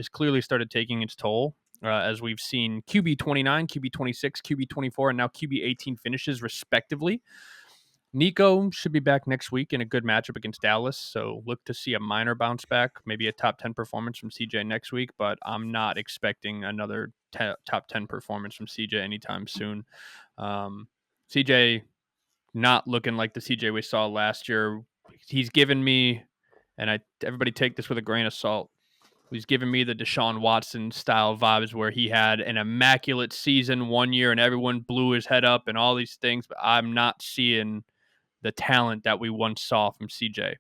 clearly started taking its toll. As we've seen QB 29, QB 26, QB 24, and now QB 18 finishes respectively. Nico should be back next week in a good matchup against Dallas, so look to see a minor bounce back, maybe a top 10 performance from CJ next week, but I'm not expecting another top 10 performance from CJ anytime soon. CJ not looking like the CJ we saw last year. He's given me, and everybody take this with a grain of salt, he's given me the Deshaun Watson style vibes where he had an immaculate season one year and everyone blew his head up and all these things, but I'm not seeing the talent that we once saw from CJ.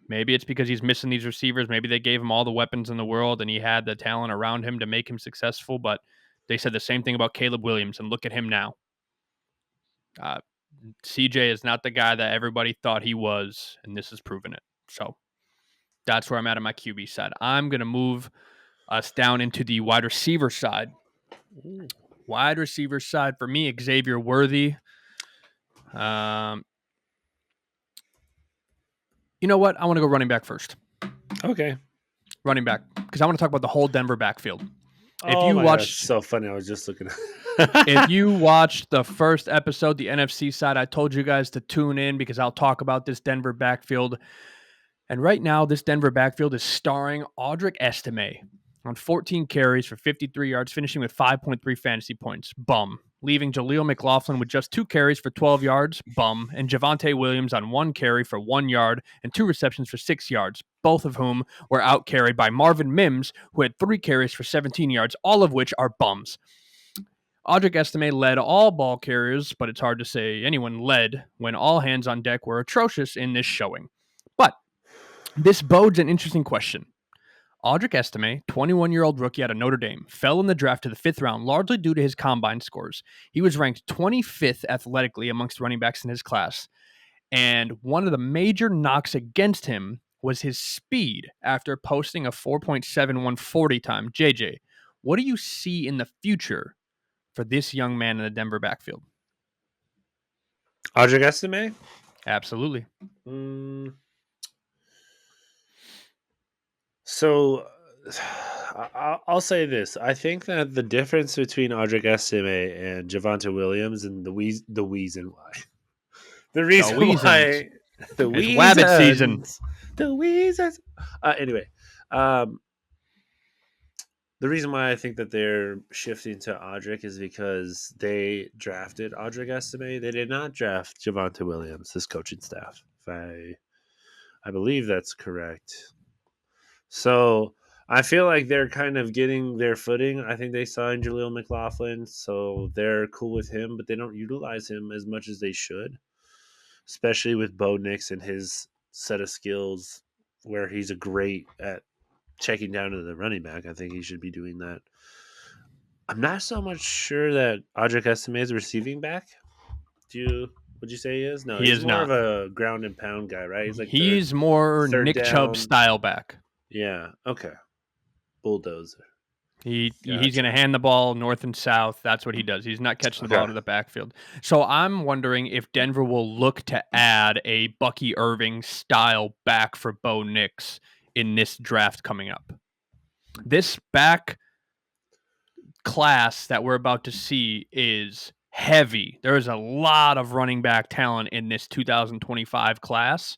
Maybe it's because he's missing these receivers. Maybe they gave him all the weapons in the world and he had the talent around him to make him successful. But they said the same thing about Caleb Williams, and look at him now. CJ is not the guy that everybody thought he was, and this has proven it. So that's where I'm at on my QB side. I'm going to move us down into the wide receiver side. Ooh. Wide receiver side for me, Xavier Worthy. You know what? I want to go running back first. Okay. Running back, because I want to talk about the whole Denver backfield. If Oh you my god, it's watched, so funny. I was just looking if at you watched the first episode, the NFC side, I told you guys to tune in because I'll talk about this Denver backfield. And right now, this Denver backfield is starring Audric Estime on 14 carries for 53 yards, finishing with 5.3 fantasy points. Bum. Leaving Jaleel McLaughlin with just 2 carries for 12 yards. Bum. And Javonte Williams on 1 carry for 1 yard and 2 receptions for 6 yards, both of whom were out-carried by Marvin Mims, who had 3 carries for 17 yards, all of which are bums. Audric Estime led all ball carriers, but it's hard to say anyone led when all hands on deck were atrocious in this showing. But this bodes an interesting question. Audric Estime, 21-year-old rookie out of Notre Dame, fell in the draft to the 5th round largely due to his combine scores. He was ranked 25th athletically amongst running backs in his class, and one of the major knocks against him was his speed after posting a 4.71 40 time. JJ, what do you see in the future for this young man in the Denver backfield? Audric Estime. Absolutely. So I'll say this. I think that the difference between Audric Estime and Javonte Williams and the reason why. The The reason Weezens. why the It's Wabbit season. Weezens. Anyway, um, the reason why I think that they're shifting to Audric is because they drafted Audric Estime. They did not draft Javonte Williams, this coaching staff. If I believe that's correct. So I feel like they're kind of getting their footing. I think they signed Jaleel McLaughlin, so they're cool with him, but they don't utilize him as much as they should, especially with Bo Nix and his set of skills where he's a great at checking down to the running back. I think he should be doing that. I'm not so much sure that Audric Estime is a receiving back. Would you say he is? No, He he's is more of not. a ground and pound guy, right? He's like He's more third Nick Chubb down. style back. Yeah. Okay. Bulldozer. He's going to Gotcha. hand the ball north and south. That's what he does. He's not catching the ball Okay. out of the backfield. So I'm wondering if Denver will look to add a Bucky Irving style back for Bo Nix in this draft coming up. This back class that we're about to see is heavy. There is a lot of running back talent in this 2025 class.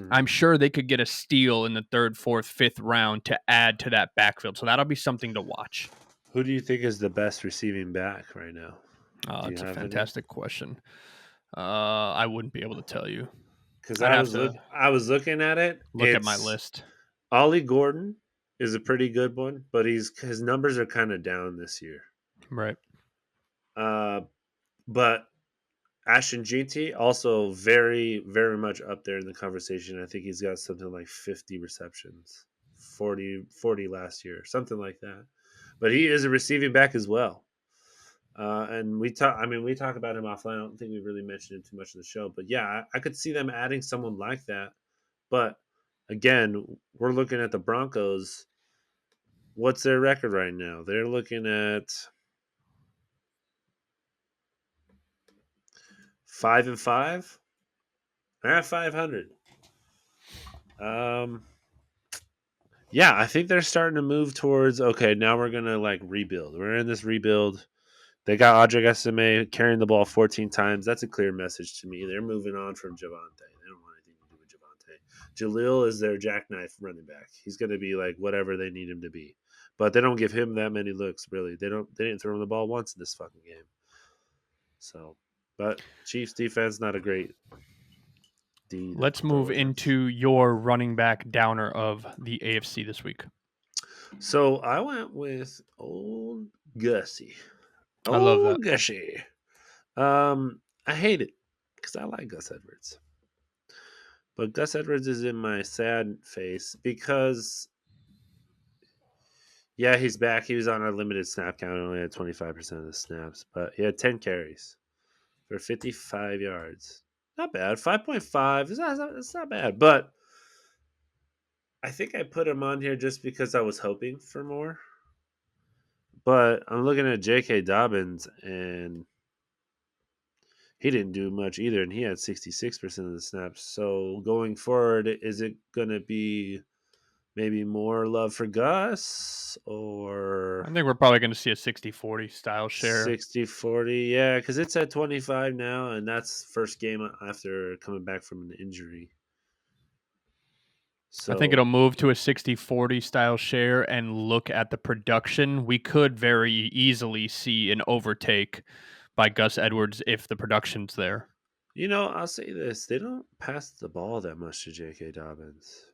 I'm Mhm. sure they could get a steal in the 3rd, 4th, 5th round to add to that backfield. So that'll be something to watch. Who do you think is the best receiving back right now? Do you It's a have any? fantastic question. I wouldn't be able to tell you. Because I'd have to I was looking at it. look at my It's list. Ollie Gordon is a pretty good one, but his numbers are kind of down this year. Right. Uh, but Ashton Jeanty, also very, very much up there in the conversation. I think he's got something like 50 receptions, 40 last year, something like that. But he is a receiving back as well. And we talk. I mean, we talk about him offline. I don't think we really mentioned him too much in the show. But yeah, I could see them adding someone like that. But again, we're looking at the Broncos. What's their record right now? They're looking at 5-5. They're at 500. Um, yeah, I think they're starting to move towards okay. Now we're gonna like rebuild. We're in this rebuild. They got Audric SMA carrying the ball 14 times. That's a clear message to me. They're moving on from Javante. They don't want anything to do with Javante. Jalil is their jackknife running back. He's going to be like whatever they need him to be. But they don't give him that many looks, really. They didn't throw him the ball once in this fucking game. So, but Chiefs defense not a great deed Let's move diligence. into your running back downer of the AFC this week. So I went with old Gussie. I love that. Old Gussie. I hate it because I like Gus Edwards. But Gus Edwards is in my sad face because, yeah, he's back. He was on a limited snap count, only had 25% of the snaps, but he had 10 carries for 55 yards. Not bad. 5.5. It's not bad. But I think I put him on here just because I was hoping for more. But I'm looking at J.K. Dobbins, and he didn't do much either, and he had 66% of the snaps. So going forward, is it going to be maybe more love for Gus or I think we're probably going to see a 60-40 style share. 60-40? Yeah, because it's at 25 now, and that's first game after coming back from an injury. I think it'll So, move to a 60-40 style share, and look at the production. We could very easily see an overtake by Gus Edwards if the production's there. I'll say this. They don't pass the ball that much to J.K. Dobbins.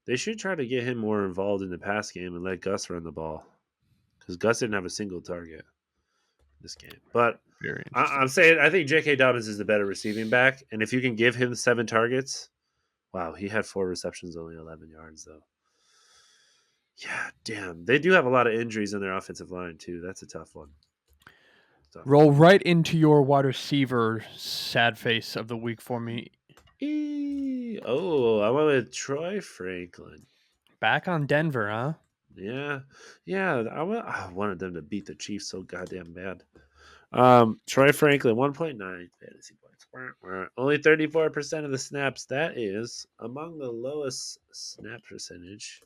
They should try to get him more involved in the pass game and let Gus run the ball. Because Gus didn't have a single target this game. But Very I'm interesting. saying I think J.K. Dobbins is the better receiving back. And if you can give him 7 targets, wow, he had 4 receptions, only 11 yards, though. Yeah, damn. They do have a lot of injuries in their offensive line, too. That's a tough one. Tough one. Roll right into your wide receiver sad face of the week for me. Oh, I went with Troy Franklin. Back on Denver, huh? Yeah, yeah. I wanted them to beat the Chiefs so goddamn bad. Troy Franklin, 1.9 fantasy points. Only 34% of the snaps. That is among the lowest snap percentage.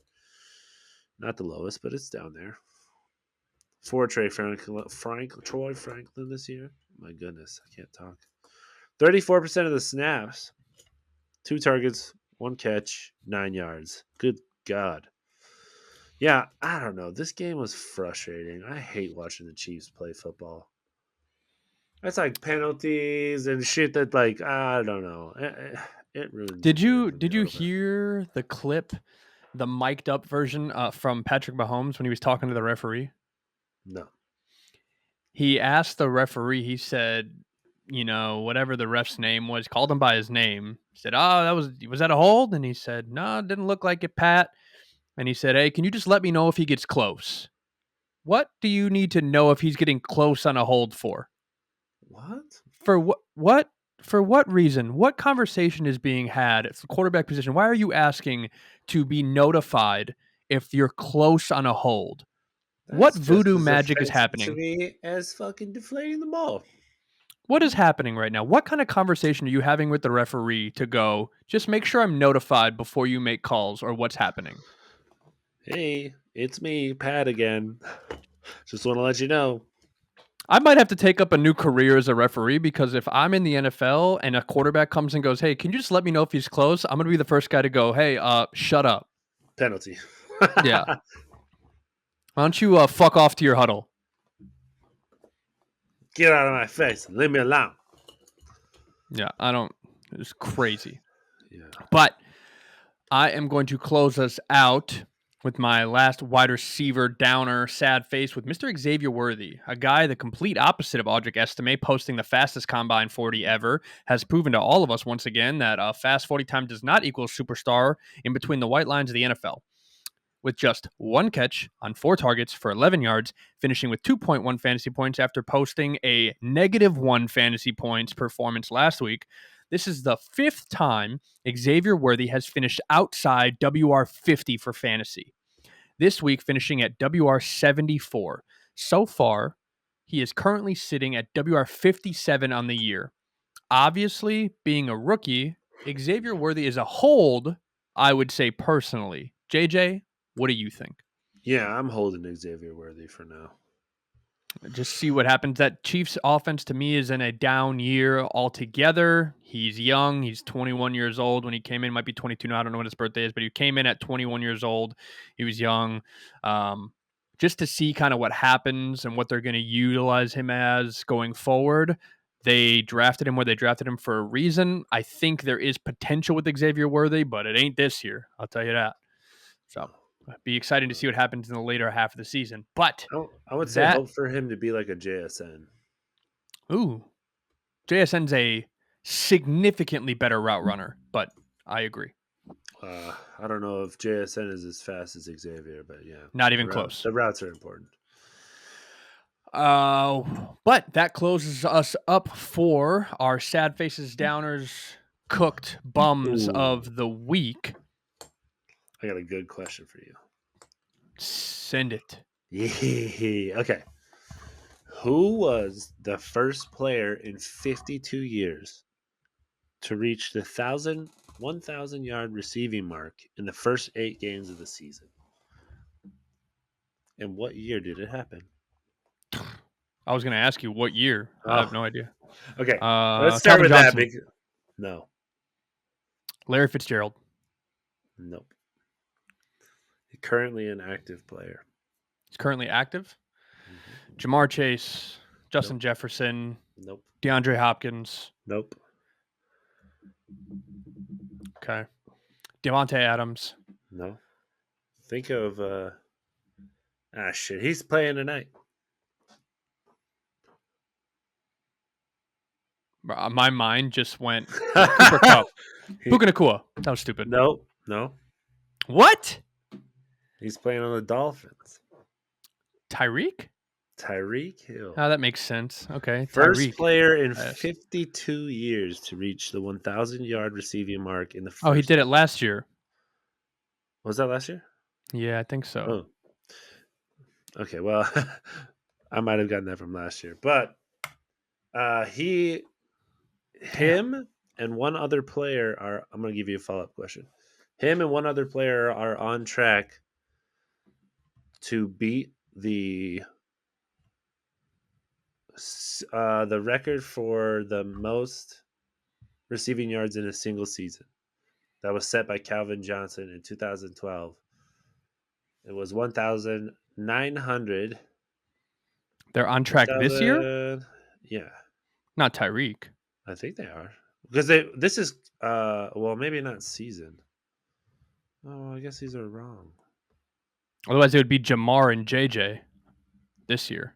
Not the lowest, but it's down there. For Troy Franklin this year. My goodness, I can't talk. 34% of the snaps. 2 targets, 1 catch, 9 yards. Good God. Yeah, I don't know. This game was frustrating. I hate watching the Chiefs play football. It's like penalties and shit that, like, I don't know. It ruins the Did game you for me did a you little bit. hear the clip, the mic'd up version from Patrick Mahomes when he was talking to the referee? No. He asked the referee. He said, whatever the ref's name was, called him by his name. He said, "Oh, was that a hold?" And he said, "No, it didn't look like it, Pat." And he said, "Hey, can you just let me know if he gets close? What do you need to know if he's getting close on a hold for? What? For what? What? For what reason? What conversation is being had at the quarterback position? Why are you asking to be notified if you're close on a hold? What That's just voodoo as magic is offensive to happening? me as fucking deflating the ball. What is happening right now? What kind of conversation are you having with the referee to go, just make sure I'm notified before you make calls, or what's happening? Hey, it's me, Pat again. Just want to let you know. I might have to take up a new career as a referee, because if I'm in the NFL and a quarterback comes and goes, "Hey, can you just let me know if he's close?" I'm going to be the first guy to go, "Hey, shut up." Penalty. Yeah. Why don't you fuck off to your huddle? Get out of my face and leave me alone. Yeah, I don't. It's crazy. Yeah. But I am going to close us out with my last wide receiver downer sad face with Mr. Xavier Worthy, a guy the complete opposite of Audric Estime, posting the fastest combine 40 ever, has proven to all of us once again that a fast 40 time does not equal superstar in between the white lines of the NFL. With just one catch on 4 targets for 11 yards, finishing with 2.1 fantasy points after posting a -1 fantasy points performance last week. This is the 5th time Xavier Worthy has finished outside WR50 for fantasy. This week, finishing at WR74. So far, he is currently sitting at WR57 on the year. Obviously, being a rookie, Xavier Worthy is a hold, I would say personally. JJ, what do you think? Yeah, I'm holding Xavier Worthy for now. Just see what happens. That Chiefs offense to me is in a down year altogether. He's young. He's 21 years old. When he came in, might be 22 now. I don't know when his birthday is, but he came in at 21 years old. He was young. Just to see kind of what happens and what they're going to utilize him as going forward. They drafted him where they drafted him for a reason. I think there is potential with Xavier Worthy, but it ain't this year. I'll tell you that. So be exciting to see what happens in the later half of the season. But I would say that hope for him to be like a JSN. Ooh, JSN's a significantly better route runner, but I agree. I don't know if JSN is as fast as Xavier, but yeah, Not even close. The routes are important. But that closes us up for our sad faces, downers, cooked bums Ooh. of the week. I got a good question for you. Send it. Yeah. Okay. Who was the first player in 52 years to reach the 1,000 yard receiving mark in the first 8 games of the season? And what year did it happen? I was going to ask you what year. I have no idea. Okay. Let's start Calvin with Johnson. that. No. Larry Fitzgerald. Nope. He's currently an active player. He's currently active. Mm-hmm. Jamar Chase, Justin Jefferson. Nope. DeAndre Hopkins. Nope. Okay. Devontae Adams. No. Think of shit. He's playing tonight. My mind just went Cooper Kupp. Puka Nacua. That was stupid. No. What? He's playing on the Dolphins. Tyreek Hill. Oh, that makes sense. Okay. First player in 52 years to reach the 1,000 yard receiving mark in the first. Oh, he did it last year. Was that last year? Yeah, I think so. Oh. Okay, well, I might have gotten that from last year. But him and one other player are, I'm going to give you a follow-up question. Him and one other player are on track to beat the record for the most receiving yards in a single season. That was set by Calvin Johnson in 2012. It was 1,900. They're on track this year? Yeah. Not Tyreek. I think they are. Because this is, well, maybe not season. Oh, I guess these are wrong. Otherwise, it would be Jamar and JJ this year.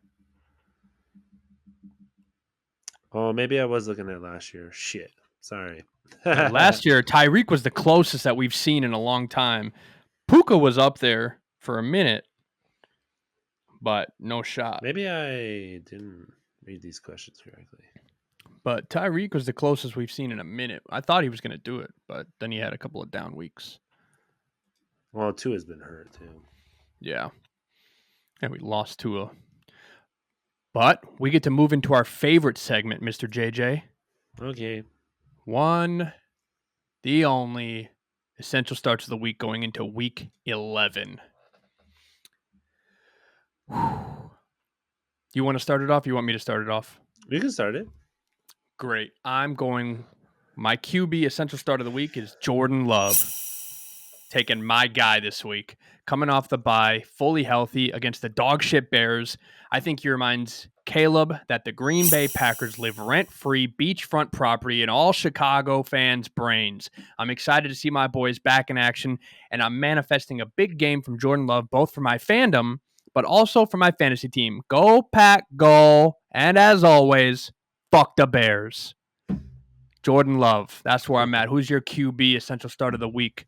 Oh, maybe I was looking at last year. Shit. Sorry. Last year, Tyreek was the closest that we've seen in a long time. Puka was up there for a minute, but no shot. Maybe I didn't read these questions correctly. But Tyreek was the closest we've seen in a minute. I thought he was going to do it, but then he had a couple of down weeks. Well, Tua's been hurt, too. Yeah. And we lost Tua. But we get to move into our favorite segment, Mr. JJ. Okay. One, the only essential starts of the week going into week 11. You want to start it off? You want me to start it off? You can start it. Great. I'm going. My QB essential start of the week is Jordan Love. Taking my guy this week. Coming off the bye, fully healthy against the dog shit Bears. I think he reminds Caleb, that the Green Bay Packers live rent-free beachfront property in all Chicago fans' brains. I'm excited to see my boys back in action, and I'm manifesting a big game from Jordan Love, both for my fandom, but also for my fantasy team. Go, Pack, go. And as always, fuck the Bears. Jordan Love, that's where I'm at. Who's your QB essential start of the week?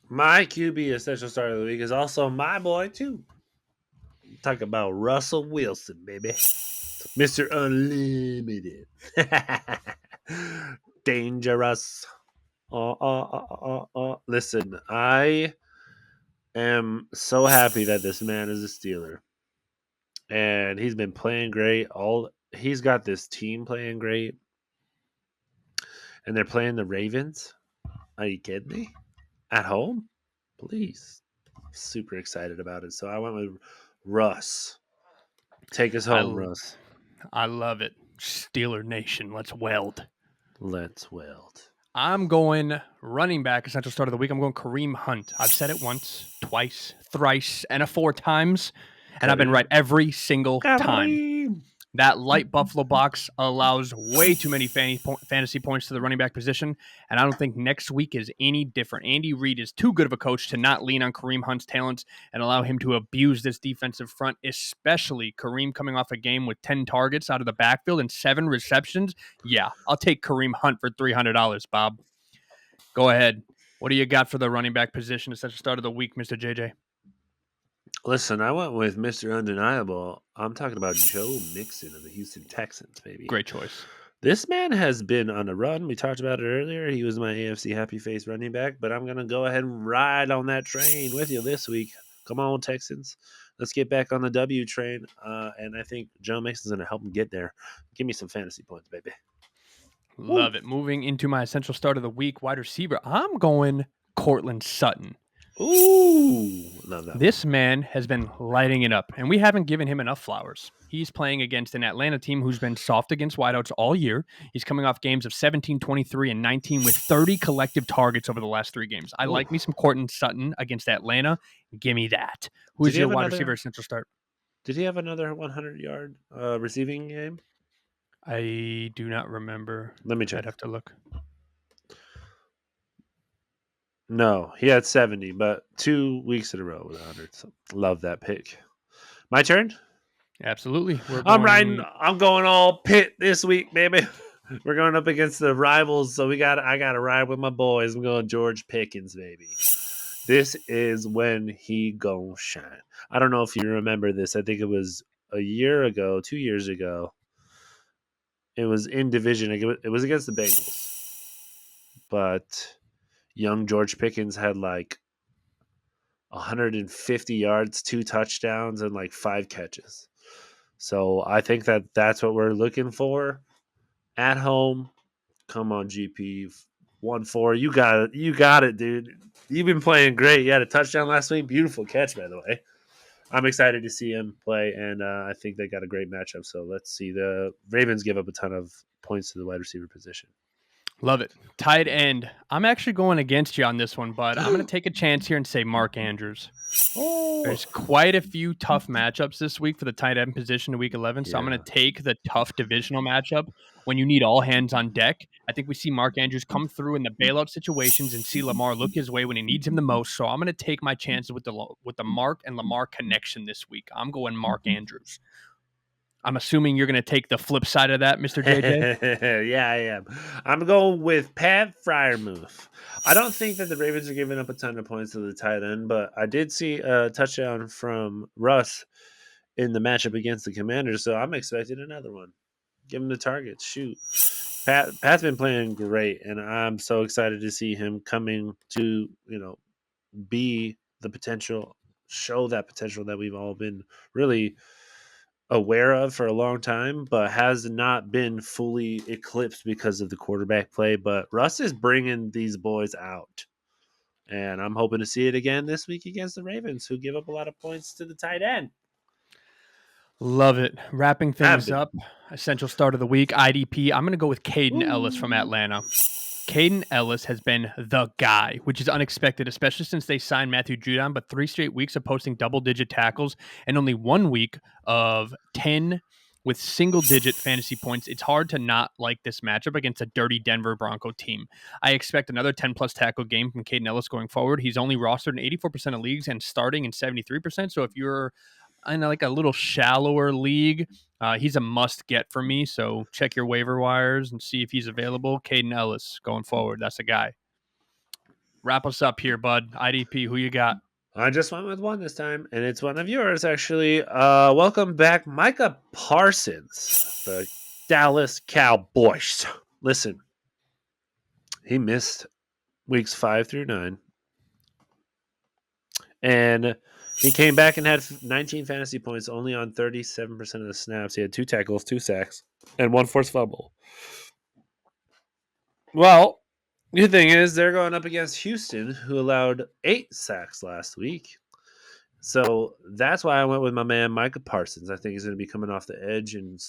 My QB essential start of the week is also my boy, too. Talk about Russell Wilson, baby. Mr. Unlimited. Dangerous. Listen, I am so happy that this man is a Steeler. And he's been playing great. He's got this team playing great. And they're playing the Ravens. Are you kidding me? At home? Please. Super excited about it. So I went with Russ. Take us home, Russ. I love it. Steeler Nation. Let's weld. Let's weld. I'm going running back, essential start of the week. I'm going Kareem Hunt. I've said it once, twice, thrice, and 4 times, and I've been right every single time. That light Buffalo box allows way too many fantasy points to the running back position, and I don't think next week is any different. Andy Reid is too good of a coach to not lean on Kareem Hunt's talents and allow him to abuse this defensive front, especially Kareem coming off a game with 10 targets out of the backfield and 7 receptions. Yeah, I'll take Kareem Hunt for $300, Bob. Go ahead. What do you got for the running back position at the start of the week, Mr. JJ? Listen, I went with Mr. Undeniable. I'm talking about Joe Mixon of the Houston Texans, baby. Great choice. This man has been on a run. We talked about it earlier. He was my AFC happy face running back, but I'm going to go ahead and ride on that train with you this week. Come on, Texans. Let's get back on the W train. And I think Joe Mixon's going to help him get there. Give me some fantasy points, baby. Love it. Moving into my essential start of the week, wide receiver, I'm going Courtland Sutton. Ooh, love that. This man has been lighting it up, and we haven't given him enough flowers. He's playing against an Atlanta team who's been soft against wideouts all year. He's coming off games of 17, 23, and 19 with 30 collective targets over the last 3 games. I like me some Courtland Sutton against Atlanta. Give me that. Who is your wide receiver essential start? Did he have another 100-yard receiving game? I do not remember. Let me check. I'd have to look. No, he had 70, but 2 weeks in a row with 100. So love that pick. My turn? Absolutely. I'm going all Pitt this week, baby. We're going up against the rivals, so I got to ride with my boys. I'm going George Pickens, baby. This is when he gon' shine. I don't know if you remember this. I think it was a year ago, 2 years ago. It was in division. It was against the Bengals. But young George Pickens had like 150 yards, 2 touchdowns, and like 5 catches. So I think that's what we're looking for at home. Come on, GP 1-4. You got it, dude. You've been playing great. You had a touchdown last week. Beautiful catch, by the way. I'm excited to see him play, and I think they got a great matchup. So let's see. The Ravens give up a ton of points to the wide receiver position. Love it. Tight end. I'm actually going against you on this one, but I'm going to take a chance here and say Mark Andrews. Oh. There's quite a few tough matchups this week for the tight end position in week 11, so I'm going to take the tough divisional matchup when you need all hands on deck. I think we see Mark Andrews come through in the bailout situations and see Lamar look his way when he needs him the most, so I'm going to take my chances with the Mark and Lamar connection this week. I'm going Mark Andrews. I'm assuming you're going to take the flip side of that, Mr. JJ? Yeah, I am. I'm going with Pat Freiermuth. I don't think that the Ravens are giving up a ton of points to the tight end, but I did see a touchdown from Russ in the matchup against the Commanders, so I'm expecting another one. Give him the targets. Shoot. Pat's been playing great, and I'm so excited to see him coming to, be the potential, show that potential that we've all been really aware of for a long time, but has not been fully eclipsed because of the quarterback play. But Russ is bringing these boys out, and I'm hoping to see it again this week against the Ravens, who give up a lot of points to the tight end. Love it. Wrapping things up, essential start of the week, IDP. I'm going to go with Caden Ellis from Atlanta. Caden Ellis has been the guy, which is unexpected, especially since they signed Matthew Judon, but 3 straight weeks of posting double-digit tackles and only 1 week of 10 with single-digit fantasy points. It's hard to not like this matchup against a dirty Denver Bronco team. I expect another 10-plus tackle game from Caden Ellis going forward. He's only rostered in 84% of leagues and starting in 73%. So if you're in like a little shallower league, he's a must-get for me. So check your waiver wires and see if he's available. Caden Ellis going forward. That's a guy. Wrap us up here, bud. IDP, who you got? I just went with one this time, and it's one of yours, actually. Welcome back, Micah Parsons, the Dallas Cowboys. Listen, he missed weeks 5 through 9, and he came back and had 19 fantasy points only on 37% of the snaps. He had 2 tackles, 2 sacks, and 1 forced fumble. Well, the thing is, they're going up against Houston, who allowed 8 sacks last week. So that's why I went with my man Micah Parsons. I think he's going to be coming off the edge and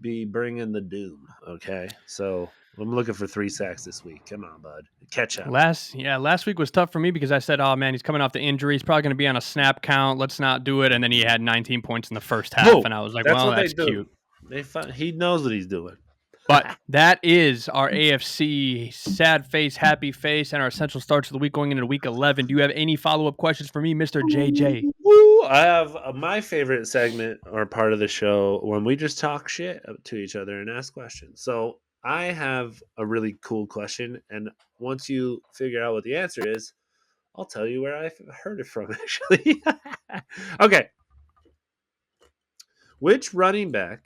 be bringing the doom. Okay, so I'm looking for 3 sacks this week. Come on, bud, catch up. Last week was tough for me because I said, "Oh man, he's coming off the injury. He's probably going to be on a snap count. Let's not do it." And then he had 19 points in the first half, Boom. and I was like, That's "Well, what they that's do. cute." He knows what he's doing. But that is our AFC sad face, happy face, and our essential starts of the week going into week 11. Do you have any follow-up questions for me, Mr. JJ? Woo! I have my favorite segment or part of the show when we just talk shit to each other and ask questions. So I have a really cool question, and once you figure out what the answer is, I'll tell you where I heard it from, actually. Okay. Which running back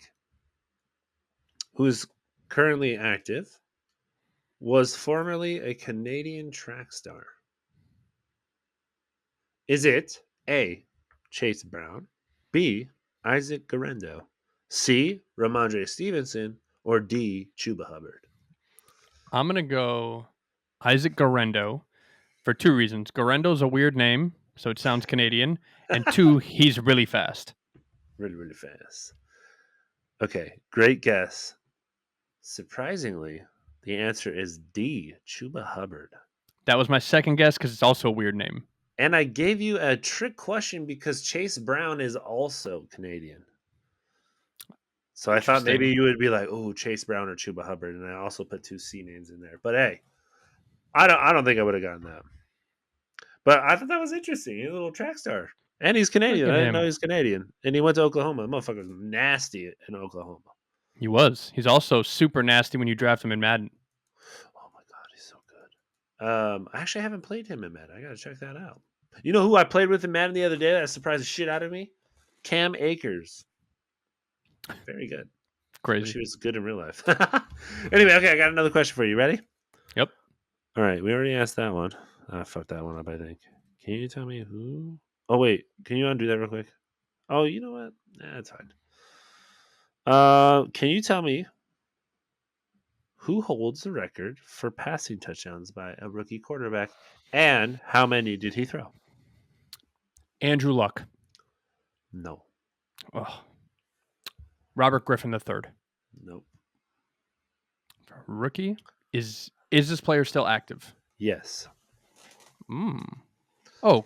who is currently active was formerly a Canadian track star? Is it A, Chase Brown, B, Isaac Garendo, C, Ramondre Stevenson, or D, Chuba Hubbard? I'm going to go Isaac Garendo for 2 reasons. Garendo's a weird name, so it sounds Canadian, and 2, he's really fast. Really, really fast. Okay, great guess. Surprisingly, the answer is D, Chuba Hubbard. That was my second guess because it's also a weird name. And I gave you a trick question because Chase Brown is also Canadian. So I thought maybe you would be like, "Oh, Chase Brown or Chuba Hubbard," and I also put 2 C names in there. But hey, I don't think I would have gotten that. But I thought that was interesting. He's a little track star, and he's Canadian. Look I at didn't know him. he's Canadian, and he went to Oklahoma. The motherfucker's nasty in Oklahoma. He was. He's also super nasty when you draft him in Madden. Oh my god, he's so good. I actually haven't played him in Madden. I gotta check that out. You know who I played with in Madden the other day that surprised the shit out of me? Cam Akers. Very good. Crazy. She was good in real life. Anyway, okay, I got another question for you. Ready? Yep. All right, we already asked that one. I fucked that one up, I think. Can you tell me who? Oh, wait. Can you undo that real quick? Oh, you know what? That's fine. Can you tell me who holds the record for passing touchdowns by a rookie quarterback, and how many did he throw? Andrew Luck. No. Oh. Robert Griffin III. Nope. Rookie? Is this player still active? Yes. Oh.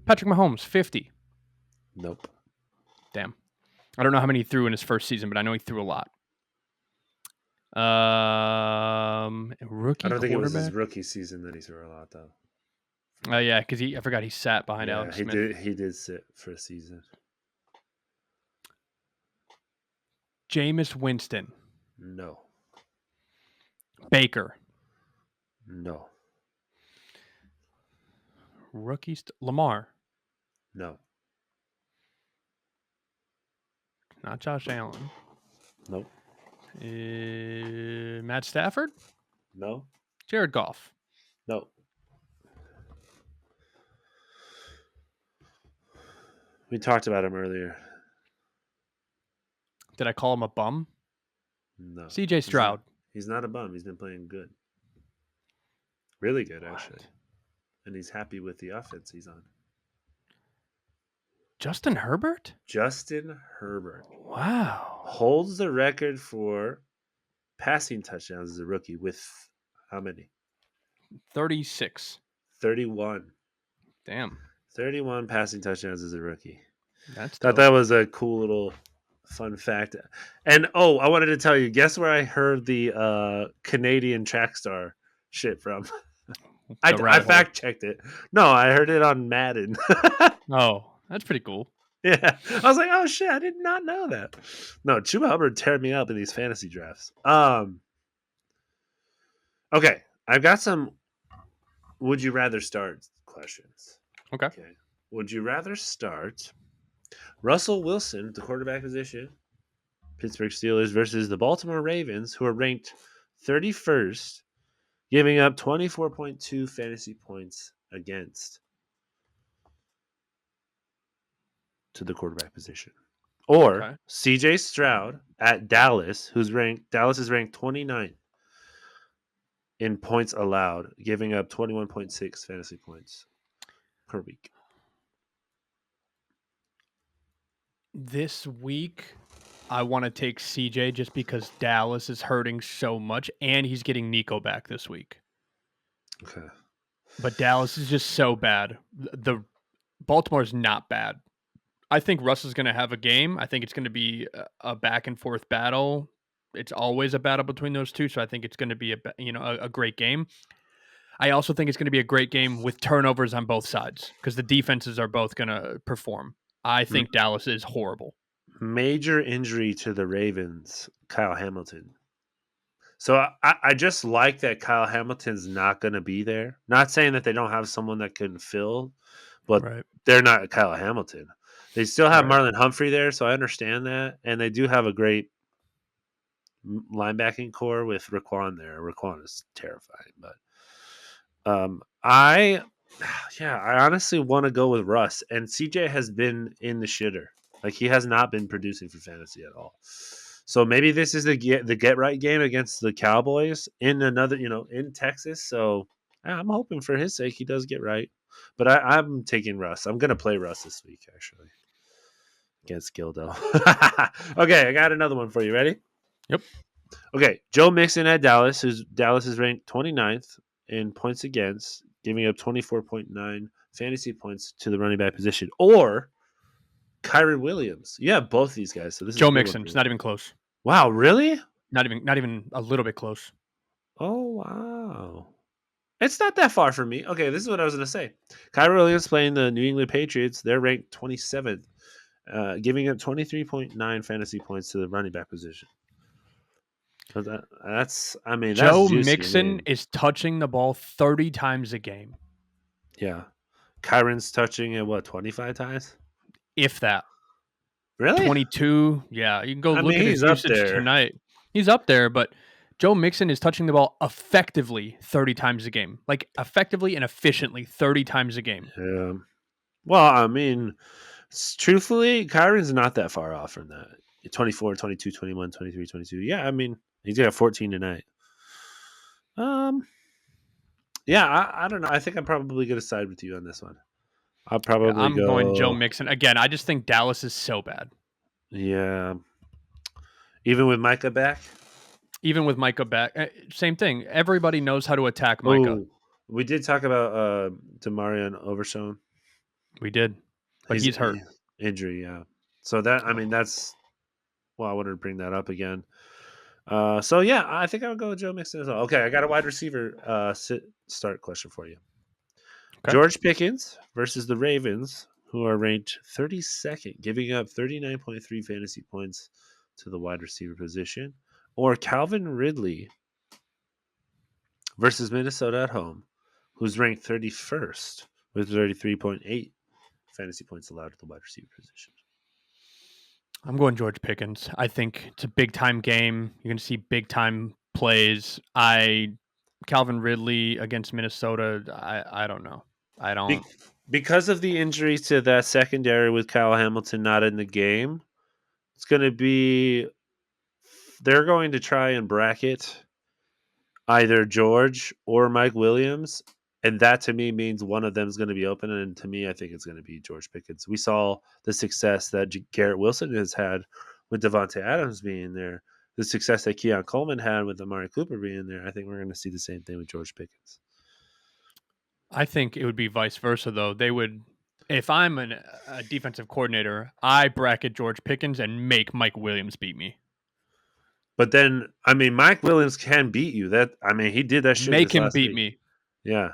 Patrick Mahomes, 50. Nope. Damn. I don't know how many he threw in his first season, but I know he threw a lot. Rookie I don't think it was his quarterback? rookie season that he threw a lot, though. Oh, yeah, because I forgot he sat behind Yeah, Alex he Smith. He did sit for a season. Jameis Winston. No. Baker. No. Rookie Lamar. No. Not Josh Allen. Nope. Matt Stafford? No. Jared Goff. No. We talked about him earlier. Did I call him a bum? No. CJ Stroud. He's not a bum. He's been playing good. Really good, actually. And he's happy with the offense he's on. Justin Herbert? Justin Herbert. Wow. Holds the record for passing touchdowns as a rookie with how many? 36. 31. Damn. 31 passing touchdowns as a rookie. That's Thought dope. that was a cool little Fun fact. And oh, I wanted to tell you, guess where I heard the Canadian track star shit from? I, The I rabbit hole. fact checked it. No, I heard it on Madden. Oh, that's pretty cool. Yeah. I was like, oh shit, I did not know that. No, Chuba Hubbard teared me up in these fantasy drafts. Okay. I've got some would you rather start questions. Okay. Okay. Would you rather start Russell Wilson, the quarterback position, Pittsburgh Steelers versus the Baltimore Ravens, who are ranked 31st, giving up 24.2 fantasy points against to the quarterback position. Or Okay. CJ Stroud at Dallas, Dallas is ranked 29th in points allowed, giving up 21.6 fantasy points per week. This week, I want to take CJ just because Dallas is hurting so much, and he's getting Nico back this week. Okay. But Dallas is just so bad. The Baltimore's not bad. I think Russ is going to have a game. I think it's going to be a back and forth battle. It's always a battle between those two, so I think it's going to be a great game. I also think it's going to be a great game with turnovers on both sides because the defenses are both going to perform. I think Dallas is horrible. Major injury to the Ravens, Kyle Hamilton. So I just like that Kyle Hamilton's not going to be there. Not saying that they don't have someone that can fill, but Right. they're not Kyle Hamilton. They still have Right. Marlon Humphrey there, so I understand that, and they do have a great linebacking core with Raquan there. Raquan is terrifying, but I yeah, I honestly want to go with Russ, and CJ has been in the shitter. Like he has not been producing for fantasy at all. So maybe this is the get right game against the Cowboys in another, in Texas. So I'm hoping for his sake he does get right. But I'm taking Russ. I'm gonna play Russ this week actually against Gildo. Okay, I got another one for you. Ready? Yep. Okay, Joe Mixon at Dallas, who's Dallas is ranked 29th in points against, giving up 24.9 fantasy points to the running back position. Or Kyron Williams. You have both these guys, so this is a Joe good one Mixon. for It's you. not even close. Wow, really? Not even a little bit close. Oh, wow. It's not that far from me. Okay, this is what I was going to say. Kyron Williams playing the New England Patriots. They're ranked 27th, giving up 23.9 fantasy points to the running back position. So that's Joe juicy. I Mixon mean, is touching the ball 30 times a game, yeah. Kyron's touching it, what, 25 times? if that. Really? 22. Yeah, you can go I look mean, at his he's up usage there. tonight. He's up there, but Joe Mixon is touching the ball effectively 30 times a game. Like effectively and efficiently 30 times a game. Yeah. Well, I mean, truthfully, Kyron's not that far off from that. 24, 22, 21, 23, 22. Yeah, I mean, he's got 14 tonight. Um, yeah, I don't know. I think I'm probably going to side with you on this one. I'll Yeah, probably I'm going Joe go, Mixon. Again, I just think Dallas is so bad. yeah. Even with Micah back? Even with Micah back, same thing. Everybody knows how to attack Micah. Oh, we did talk about Demarion Overshown. We did, but He's he's hurt. injury, yeah. So I mean, that's, well, I wanted to bring that up again. So yeah, I think I would go with Joe Mixon as well. Okay, I got a wide receiver start question for you. Okay. George Pickens versus the Ravens, who are ranked 32nd, giving up 39.3 fantasy points to the wide receiver position, or Calvin Ridley versus Minnesota at home, who's ranked 31st with 33.8 fantasy points allowed to the wide receiver position. I'm going George Pickens. I think it's a big time game. You're going to see big time plays. Calvin Ridley against Minnesota. I don't know. I don't. Be- because of the injury to that secondary with Kyle Hamilton not in the game, it's going to be they're going to try and bracket either George or Mike Williams, and that to me means one of them is going to be open. And to me, I think it's going to be George Pickens. We saw the success that Garrett Wilson has had with Devontae Adams being there, the success that Keon Coleman had with Amari Cooper being there. I think we're going to see the same thing with George Pickens. I think it would be vice versa though. They would If I'm a defensive coordinator, I bracket George Pickens and make Mike Williams beat me. But then, I mean, Mike Williams can beat you. He did that shit Make this him last beat week. me. Yeah.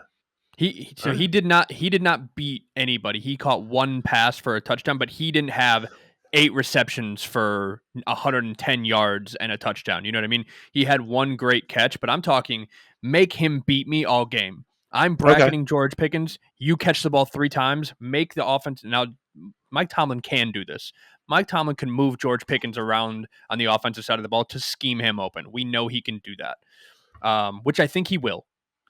So he did not beat anybody. He caught one pass for a touchdown, but he didn't have 8 receptions for 110 yards and a touchdown. You know what I mean? He had one great catch, but I'm talking make him beat me all game. I'm Okay. bracketing George Pickens. You catch the ball 3 times, make the offense. Now, Mike Tomlin can do this. Mike Tomlin can move George Pickens around on the offensive side of the ball to scheme him open. We know he can do that, which I think he will.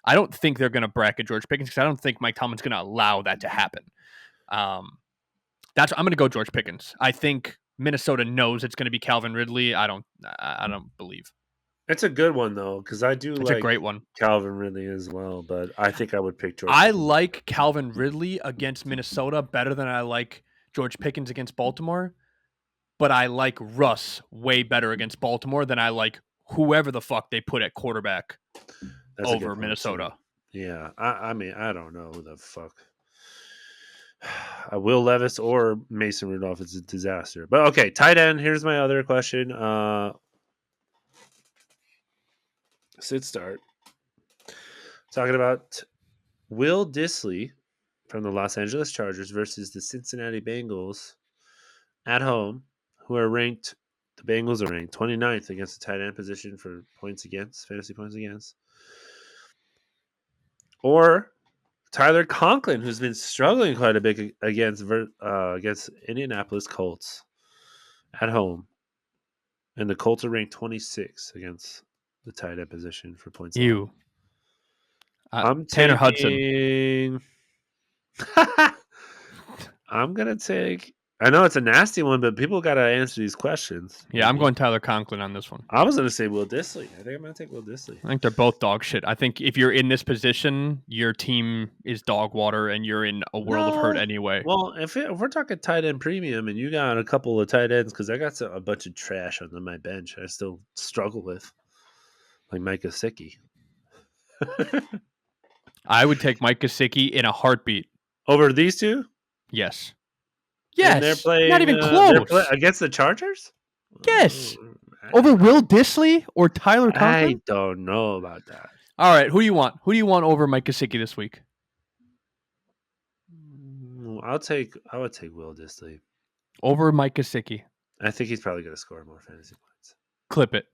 I don't think they're going to bracket George Pickens because I don't think Mike Tomlin's going to allow that to happen. I'm going to go George Pickens. I think Minnesota knows it's going to be Calvin Ridley. I don't believe. It's a good one though, because I do It's a like great one. Calvin Ridley as well, but I think I would pick George I Pickens. like Calvin Ridley against Minnesota better than I like George Pickens against Baltimore, but I like Russ way better against Baltimore than I like whoever the fuck they put at quarterback That's a good over point too. Minnesota. Yeah, I mean, I don't know who the fuck. Will Levis or Mason Rudolph is a disaster. But okay, tight end. Here's my other question. Sit start. Talking about Will Disley from the Los Angeles Chargers versus the Cincinnati Bengals at home, who are ranked. The Bengals are ranked 29th against the tight end position for points against, fantasy points against. Or Tyler Conklin, who's been struggling quite a bit against Indianapolis Colts at home, and the Colts are ranked 26 against the tight end position for points allowed. You. I'm Tanner Hudson. taking. I'm gonna take. I know it's a nasty one, but people got to answer these questions. Yeah, I'm going Tyler Conklin on this one. I was gonna say Will Disley. I think I'm gonna take Will Disley. I think they're both dog shit. I think if you're in this position, your team is dog water and you're in a world of hurt anyway. Well, if we're talking tight end premium, and you got a couple of tight ends, because I got a bunch of trash on my bench, I still struggle with, like Mike Gesicki. I would take Mike Gesicki in a heartbeat. Over these two? Yes. And they're Yes. playing. Not even close. Against the Chargers. Yes. Over Will Disley or Tyler Conklin? I don't know about that. All right. Who do you want? Who do you want over Mike Gesicki this week? I would take Will Disley Over Mike Gesicki. I think he's probably going to score more fantasy points. Clip it.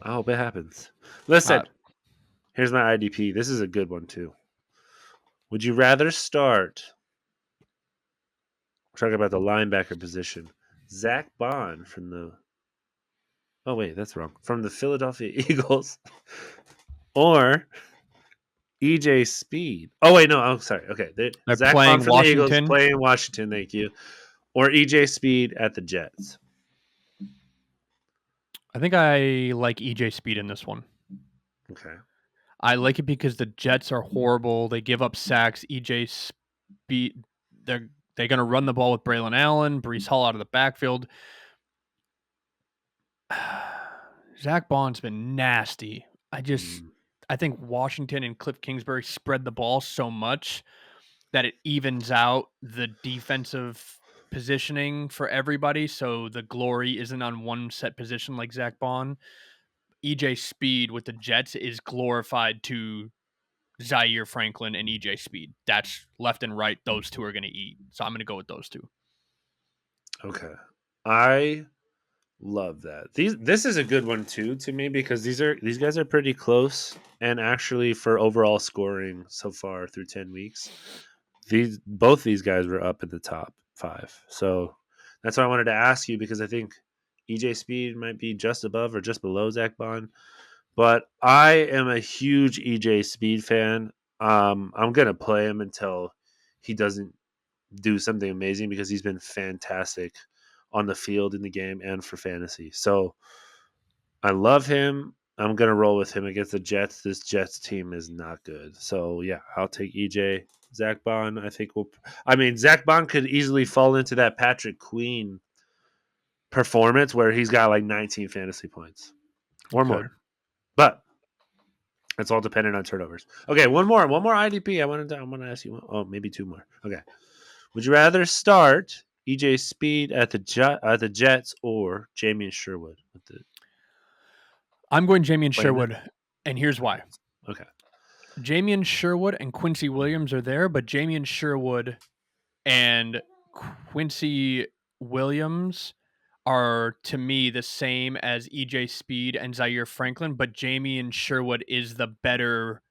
I hope it happens. Listen, here's my IDP. This is a good one too. Would you rather start? We're talking about the linebacker position. Zach Bond from the. Oh wait, that's wrong. From the Philadelphia Eagles, or EJ Speed. Oh wait, no, I'm sorry. Okay, They're Zach playing Bond from the Eagles Washington. playing Washington. Thank you. Or EJ Speed at the Jets. I think I like EJ Speed in this one. Okay. I like it because the Jets are horrible. They give up sacks. EJ Speed, they're going to run the ball with Braylon Allen, Breece Hall out of the backfield. Zach Bond's been nasty. I think Washington and Cliff Kingsbury spread the ball so much that it evens out the defensive positioning for everybody. So the glory isn't on one set position like Zach Bond. EJ Speed with the Jets is glorified to Zaire Franklin and EJ Speed. That's left and right. Those two are going to eat. So I'm going to go with those two. Okay. I love that. This is a good one too to me, because these guys are pretty close, and actually for overall scoring so far through 10 weeks, both these guys were up in the top 5. So that's why I wanted to ask you, because I think EJ Speed might be just above or just below Zach Bond. But I am a huge EJ Speed fan. I'm gonna play him until he doesn't do something amazing, because he's been fantastic on the field in the game and for fantasy. So I love him. I'm going to roll with him against the Jets. This Jets team is not good. So yeah, I'll take EJ. Zach Bond, Zach Bond could easily fall into that Patrick Queen performance where he's got like 19 fantasy points or more. But It's all dependent on turnovers. Okay, one more IDP. I want to ask you. Maybe two more. Okay. Would you rather start EJ Speed at the Jets or Jamie Sherwood with the I'm going Jamie and playing Sherwood, and here's why. Okay. Jamie and Sherwood and Quincy Williams are there, but Jamie and Sherwood and Quincy Williams are, to me, the same as EJ Speed and Zaire Franklin, but Jamie and Sherwood is the better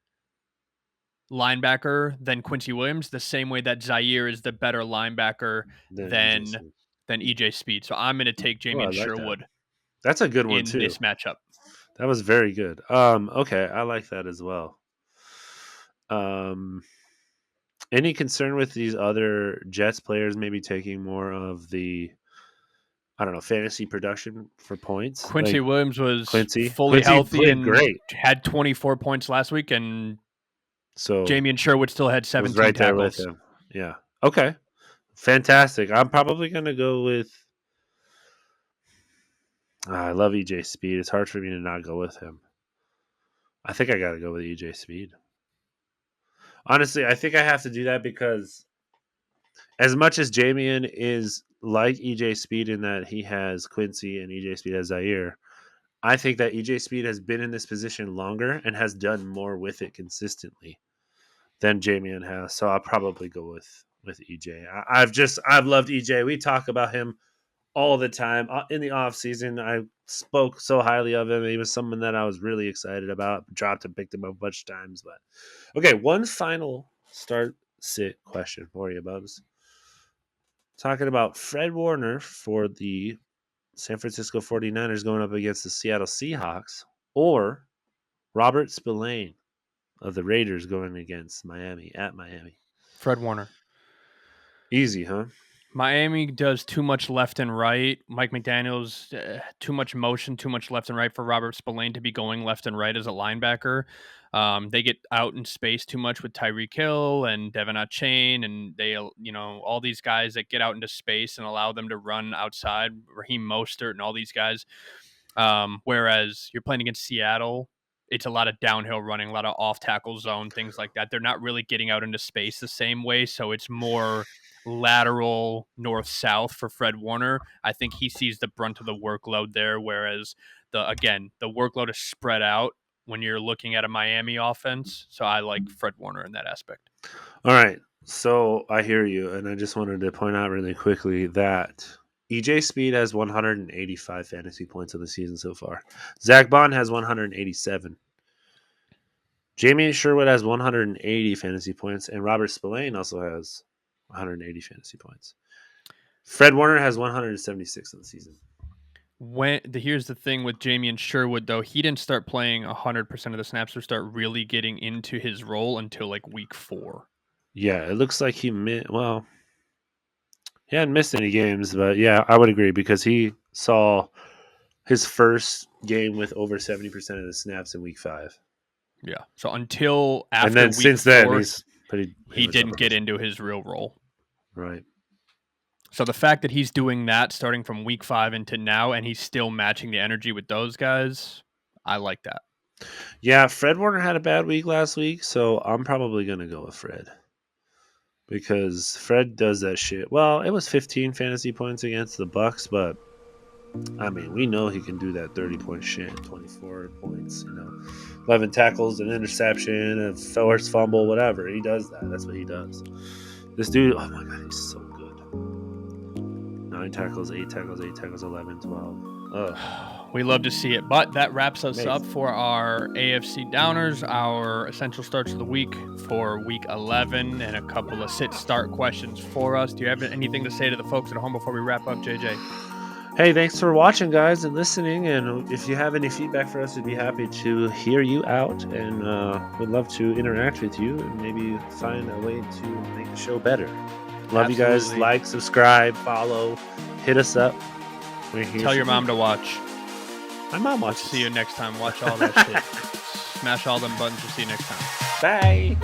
linebacker than Quincy Williams, the same way that Zaire is the better linebacker Then EJ than Speed. EJ Speed. So I'm going to take Oh, Jamie I and like that. Sherwood That's a good one in too. this matchup. That was very good. Okay, I like that as well. Any concern with these other Jets players maybe taking more of the, I don't know, fantasy production for points? Quincy Like Williams was fully Quincy healthy played and great. had 24 points last week, and So Jamie and Sherwood still had was 17 right there with tackles. him. Yeah. Okay. Fantastic. I'm probably gonna go with. I love EJ Speed. It's hard for me to not go with him. I think I got to go with EJ Speed. Honestly, I think I have to do that because as much as Jamian is like EJ Speed in that he has Quincy and EJ Speed has Zaire, I think that EJ Speed has been in this position longer and has done more with it consistently than Jamian has. So I'll probably go with EJ. I've loved EJ. We talk about him all the time in the off season. I spoke so highly of him. He was someone that I was really excited about. Dropped and picked him up a bunch of times. But okay, one final start sit question for you, Bubs. Talking about Fred Warner for the San Francisco 49ers going up against the Seattle Seahawks, or Robert Spillane of the Raiders going against Miami at Miami. Fred Warner. Easy, huh? Miami does too much left and right. Mike McDaniel's too much motion, too much left and right for Robert Spillane to be going left and right as a linebacker. They get out in space too much with Tyreek Hill and Devin Achane, and they, all these guys that get out into space and allow them to run outside. Raheem Mostert and all these guys. Whereas you're playing against Seattle, it's a lot of downhill running, a lot of off tackle zone, things like that. They're not really getting out into space the same way, so it's more lateral north south for Fred Warner. I think he sees the brunt of the workload there, whereas the workload is spread out when you're looking at a Miami offense. So I like Fred Warner in that aspect. All right. So I hear you, and I just wanted to point out really quickly that EJ Speed has 185 fantasy points of the season so far. Zach Bond has 187. Jamie Sherwood has 180 fantasy points, and Robert Spillane also has 180 fantasy points. Fred Warner has 176 in the season. Here's the thing with Jamie and Sherwood, though, he didn't start playing 100% of the snaps or start really getting into his role until like week 4. Yeah, it looks like he hadn't missed any games, but yeah, I would agree because he saw his first game with over 70% of the snaps in week 5. Yeah. So until after and then week since 4, then he's he didn't get into his real role. Right. So the fact that he's doing that starting from week 5 into now, and he's still matching the energy with those guys, I like that. Yeah, Fred Warner had a bad week last week, so I'm probably going to go with Fred. Because Fred does that shit. Well, it was 15 fantasy points against the Bucks, but I mean, we know he can do that 30-point shit, 24 points, 11 tackles, an interception, a forced fumble, whatever. He does that. That's what he does. This dude, oh my God, he's so good. 9 tackles, 8 tackles, 8 tackles, 11, 12. Ugh. We love to see it. But that wraps us Amazing. up for our AFC Downers, our essential starts of the week for week 11, and a couple of sit-start questions for us. Do you have anything to say to the folks at home before we wrap up, JJ? Hey, thanks for watching, guys, and listening. And if you have any feedback for us, we'd be happy to hear you out, and we'd love to interact with you and maybe find a way to make the show better. Love you guys. Like, subscribe, follow, hit us up. Tell your mom to watch. My mom watches. See you next time. Watch all that shit. Smash all them buttons. We'll see you next time. Bye.